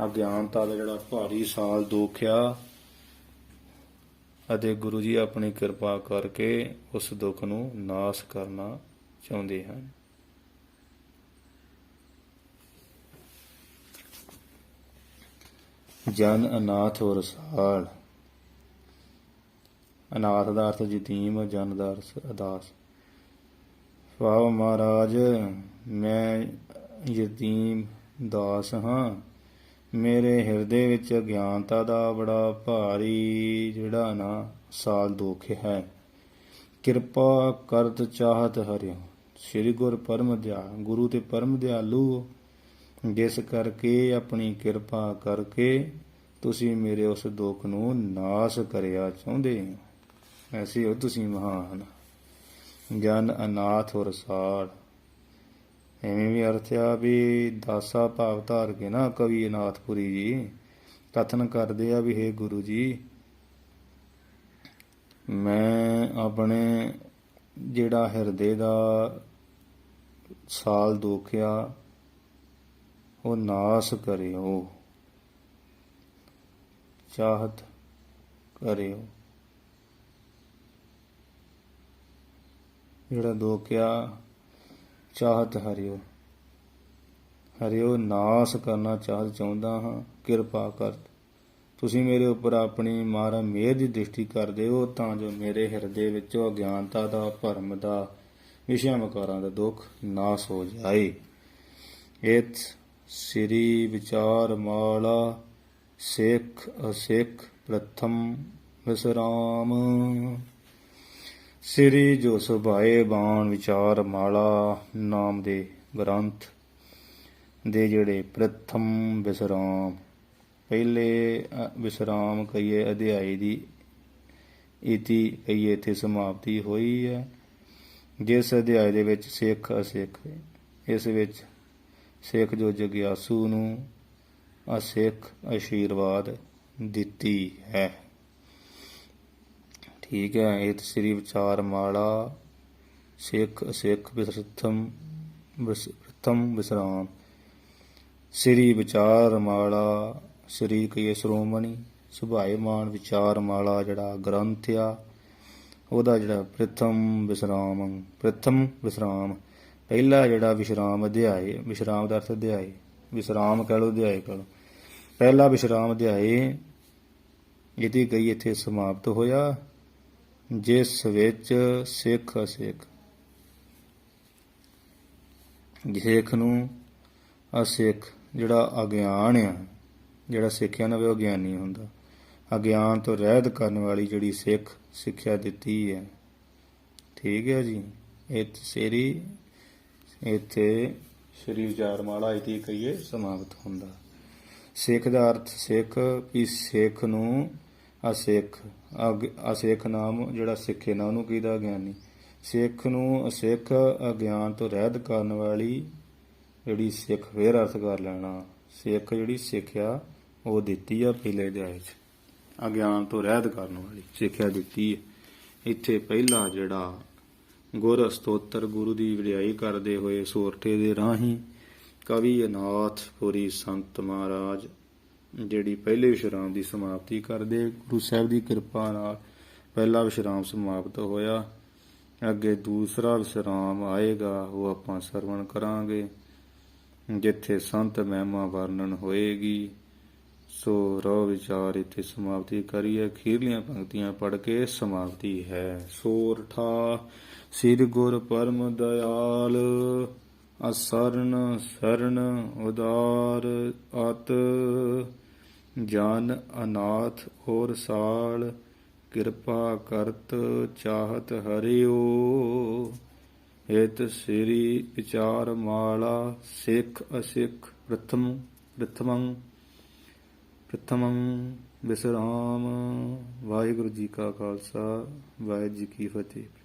ਅਗਿਆਨਤਾ ਦਾ ਜਿਹੜਾ ਭਾਰੀ ਸਾਲ ਦੁਖਿਆ, ਅਤੇ ਗੁਰੂ ਜੀ ਆਪਣੀ ਕਿਰਪਾ ਕਰਕੇ ਉਸ ਦੁੱਖ ਨੂੰ ਨਾਸ ਕਰਨਾ ਚਾਹੁੰਦੇ ਹਨ। ਜਨ ਅਨਾਥ ਔਰ ਰਸਾਲ। ਅਨਾਥ ਦਾ ਅਰਥ ਯਤੀਮ, ਜਨ ਦਾ ਅਰਥ ਅਦਾਸ। ਭਾਵ ਮਹਾਰਾਜ ਮੈਂ ਯਤੀਮ ਦਾਸ ਹਾਂ, ਮੇਰੇ ਹਿਰਦੇ ਵਿੱਚ ਅਗਿਆਨਤਾ ਦਾ ਬੜਾ ਭਾਰੀ ਜਿਹੜਾ ਨਾ ਸਾਲ ਦੁੱਖ ਹੈ। ਕਿਰਪਾ ਕਰਤ ਚਾਹਤ ਹਰਿਓ। ਸ੍ਰੀ ਗੁਰ ਪਰਮ ਦਿਆਲ, ਗੁਰੂ ਤੇ ਪਰਮ ਦਿਆਲੂ, ਜਿਸ ਕਰਕੇ ਆਪਣੀ ਕਿਰਪਾ ਕਰਕੇ ਤੁਸੀਂ ਮੇਰੇ ਉਸ ਦੁੱਖ ਨੂੰ ਨਾਸ ਕਰਿਆ ਚਾਹੁੰਦੇ ਹੋ। ਐਸੇ ਹੋ ਤੁਸੀਂ ਮਹਾਨ। ਜਨ ਅਨਾਥ ਔਰ ਰਸਾਲ, ਐਵੇਂ ਵੀ ਅਰਥ ਆ ਵੀ ਦਾਸਾ ਭਾਵ ਧਾਰ ਕੇ ਨਾ ਕਵੀ ਅਨਾਥਪੁਰੀ ਜੀ ਕਥਨ ਕਰਦੇ ਆ ਵੀ ਹੇ ਗੁਰੂ ਜੀ ਮੈਂ ਆਪਣੇ ਜਿਹੜਾ ਹਿਰਦੇ ਦਾ ਸਾਲ ਦੁਖਿਆ ਉਹ ਨਾਸ ਕਰਿਓ, ਚਾਹਤ ਕਰਿਓ। ਜਿਹੜਾ ਦੁਖਿਆ ਚਾਹਤ ਹਰਿਓ, ਹਰਿਓ ਨਾਸ ਕਰਨਾ ਚਾਹੁੰਦਾ ਹਾਂ। ਕਿਰਪਾ ਕਰ ਤੁਸੀਂ ਮੇਰੇ ਉੱਪਰ ਆਪਣੀ ਮਹਾਰਾਜ ਮਿਹਰ ਦੀ ਦ੍ਰਿਸ਼ਟੀ ਕਰਦੇ ਹੋ, ਤਾਂ ਜੋ ਮੇਰੇ ਹਿਰਦੇ ਵਿੱਚੋਂ ਅਗਿਆਨਤਾ ਦਾ, ਭਰਮ ਦਾ, ਵਿਸ਼ਿਆਂ ਵਿਕਾਰਾਂ ਦਾ ਦੁੱਖ ਨਾਸ ਹੋ ਜਾਏ। ਇਤ ਸ੍ਰੀ ਵਿਚਾਰ ਮਾਲਾ ਸਿੱਖ ਅਸਿੱਖ ਪ੍ਰਥਮ ਵਿਸਰਾਮ। ਸ੍ਰੀ ਜੋ ਸੁਭਾਏ ਬਾਣ ਵਿਚਾਰ ਮਾਲਾ ਨਾਮ ਦੇ ਗ੍ਰੰਥ ਦੇ ਜਿਹੜੇ ਪ੍ਰਥਮ ਵਿਸਰਾਮ, ਪਹਿਲੇ ਵਿਸਰਾਮ ਕਹੀਏ ਅਧਿਆਇ ਦੀ ਇਤੀ ਕਹੀਏ ਇੱਥੇ ਸਮਾਪਤੀ ਹੋਈ ਹੈ। ਜਿਸ ਅਧਿਆਇ ਦੇ ਵਿੱਚ ਸਿੱਖ ਅਸਿੱਖ, ਇਸ ਵਿੱਚ ਸਿੱਖ ਜੋ ਜਗਿਆਸੂ ਨੂੰ ਅਸਿੱਖ ਆਸ਼ੀਰਵਾਦ ਦਿੱਤੀ ਹੈ। ਠੀਕ ਹੈ। ਇਹ ਸ੍ਰੀ ਵਿਚਾਰ ਮਾਲਾ ਸਿੱਖ ਅਸਿੱਖ ਪ੍ਰਥਮ ਵਿਸਰਾਮ। ਸ੍ਰੀ ਵਿਚਾਰ ਮਾਲਾ, ਸ੍ਰੀ ਕਹੀਏ ਸ਼੍ਰੋਮਣੀ, ਸੁਭਾਏਮਾਨ ਵਿਚਾਰ ਮਾਲਾ ਜਿਹੜਾ ਗ੍ਰੰਥ ਆ ਉਹਦਾ ਜਿਹੜਾ ਪ੍ਰਥਮ ਵਿਸਰਾਮ ਪਹਿਲਾ ਜਿਹੜਾ ਵਿਸ਼ਰਾਮ ਅਧਿਆਏ, ਵਿਸ਼ਰਾਮ ਦਾ ਅਰਥ ਅਧਿਆਏ, ਵਿਸਰਾਮ ਕਹਿ ਲਓ, ਅਧਿਆਏ ਕਹਿ ਲਓ, ਪਹਿਲਾ ਵਿਸ਼ਰਾਮ ਅਧਿਆਏ ਇਹਦੀ ਕਈ ਇੱਥੇ ਸਮਾਪਤ ਹੋਇਆ। ਜਿਸ ਵਿੱਚ ਸਿੱਖ ਅਸਿੱਖ। ਸਿੱਖ ਨੂੰ ਅਸਿੱਖ ਜਿਹੜਾ ਅਗਿਆਨ ਆ, ਜਿਹੜਾ ਸਿੱਖਿਆ ਨਾ ਉਹ ਗਿਆਨੀ ਹੁੰਦਾ। ਅਗਿਆਨ ਤੋਂ ਰਹਿਤ ਕਰਨ ਵਾਲੀ ਜਿਹੜੀ ਸਿੱਖ ਸਿੱਖਿਆ ਦਿੱਤੀ ਹੈ। ਠੀਕ ਹੈ ਜੀ। ਇੱਥੇ ਸ਼੍ਰੀ ਵਿਚਾਰਮਾਲਾ ਇਤੀ ਕਹੀਏ ਸਮਾਪਤ ਹੁੰਦਾ। ਸਿੱਖ ਦਾ ਅਰਥ ਸਿੱਖ ਵੀ ਸਿੱਖ ਨੂੰ ਅਸਿੱਖ ਅਸਿੱਖ ਨਾਮ ਜਿਹੜਾ ਸਿੱਖੇ ਨਾ ਉਹਨੂੰ ਕਹਿੰਦਾ ਗਿਆਨੀ। ਸਿੱਖ ਨੂੰ ਅਸਿੱਖ ਅਗਿਆਨ ਤੋਂ ਰਹਿਤ ਕਰਨ ਵਾਲੀ ਜਿਹੜੀ ਸਿੱਖ ਫੇਰ ਅਰਥ ਕਰ ਲੈਣਾ। ਸਿੱਖ ਜਿਹੜੀ ਸਿੱਖਿਆ ਉਹ ਦਿੱਤੀ ਆ ਪਹਿਲੇ ਅਧਿਆਏ 'ਚ, ਅਗਿਆਨ ਤੋਂ ਰਹਿਤ ਕਰਨ ਵਾਲੀ ਸਿੱਖਿਆ ਦਿੱਤੀ ਹੈ। ਇੱਥੇ ਪਹਿਲਾ ਜਿਹੜਾ ਗੁਰ ਸਤੋਤਰ ਗੁਰੂ ਦੀ ਵਡਿਆਈ ਕਰਦੇ ਹੋਏ ਸੋਰਠੇ ਦੇ ਰਾਹੀਂ ਕਵੀ ਅਨਾਥ ਪੁਰੀ ਸੰਤ ਮਹਾਰਾਜ ਜਿਹੜੀ ਪਹਿਲੇ ਵਿਸ਼ਰਾਮ ਦੀ ਸਮਾਪਤੀ ਕਰਦੇ, ਗੁਰੂ ਸਾਹਿਬ ਦੀ ਕਿਰਪਾ ਨਾਲ ਪਹਿਲਾ ਵਿਸ਼ਰਾਮ ਸਮਾਪਤ ਹੋਇਆ। ਅੱਗੇ ਦੂਸਰਾ ਵਿਸ਼ਰਾਮ ਆਏਗਾ, ਉਹ ਆਪਾਂ ਸਰਵਣ ਕਰਾਂਗੇ, ਜਿੱਥੇ ਸੰਤ ਮਹਿਮਾ ਵਰਣਨ ਹੋਏਗੀ। ਸੋ ਰੋ ਵਿਚਾਰ ਇੱਥੇ ਸਮਾਪਤੀ ਕਰੀਏ। ਅਖੀਰਲੀਆਂ ਪੰਕਤੀਆਂ ਪੜ੍ਹ ਕੇ ਸਮਾਪਤੀ ਹੈ। ਸੋਰਠਾ ਸਿਰ ਗੁਰ ਪਰਮ ਦਇਆਲ, ਅਸਰਨ ਸਰਨ ਉਦਾਰ ਅਤ, ਜਨ ਅਨਾਥ ਔਰ ਸਾਲ, ਕਿਰਪਾ ਕਰਤ ਚਾਹਤ ਹਰਿਓ। ਹਿਤ ਸ੍ਰੀ ਵਿਚਾਰ ਮਾਲਾ ਸਿੱਖ ਅਸਿੱਖ ਪ੍ਰਥਮੰ ਵਿਸਰਾਮ। ਵਾਹਿਗੁਰੂ ਜੀ ਕਾ ਖਾਲਸਾ, ਵਾਹਿਗੁਰੂ ਜੀ ਕੀ ਫਤਿਹ।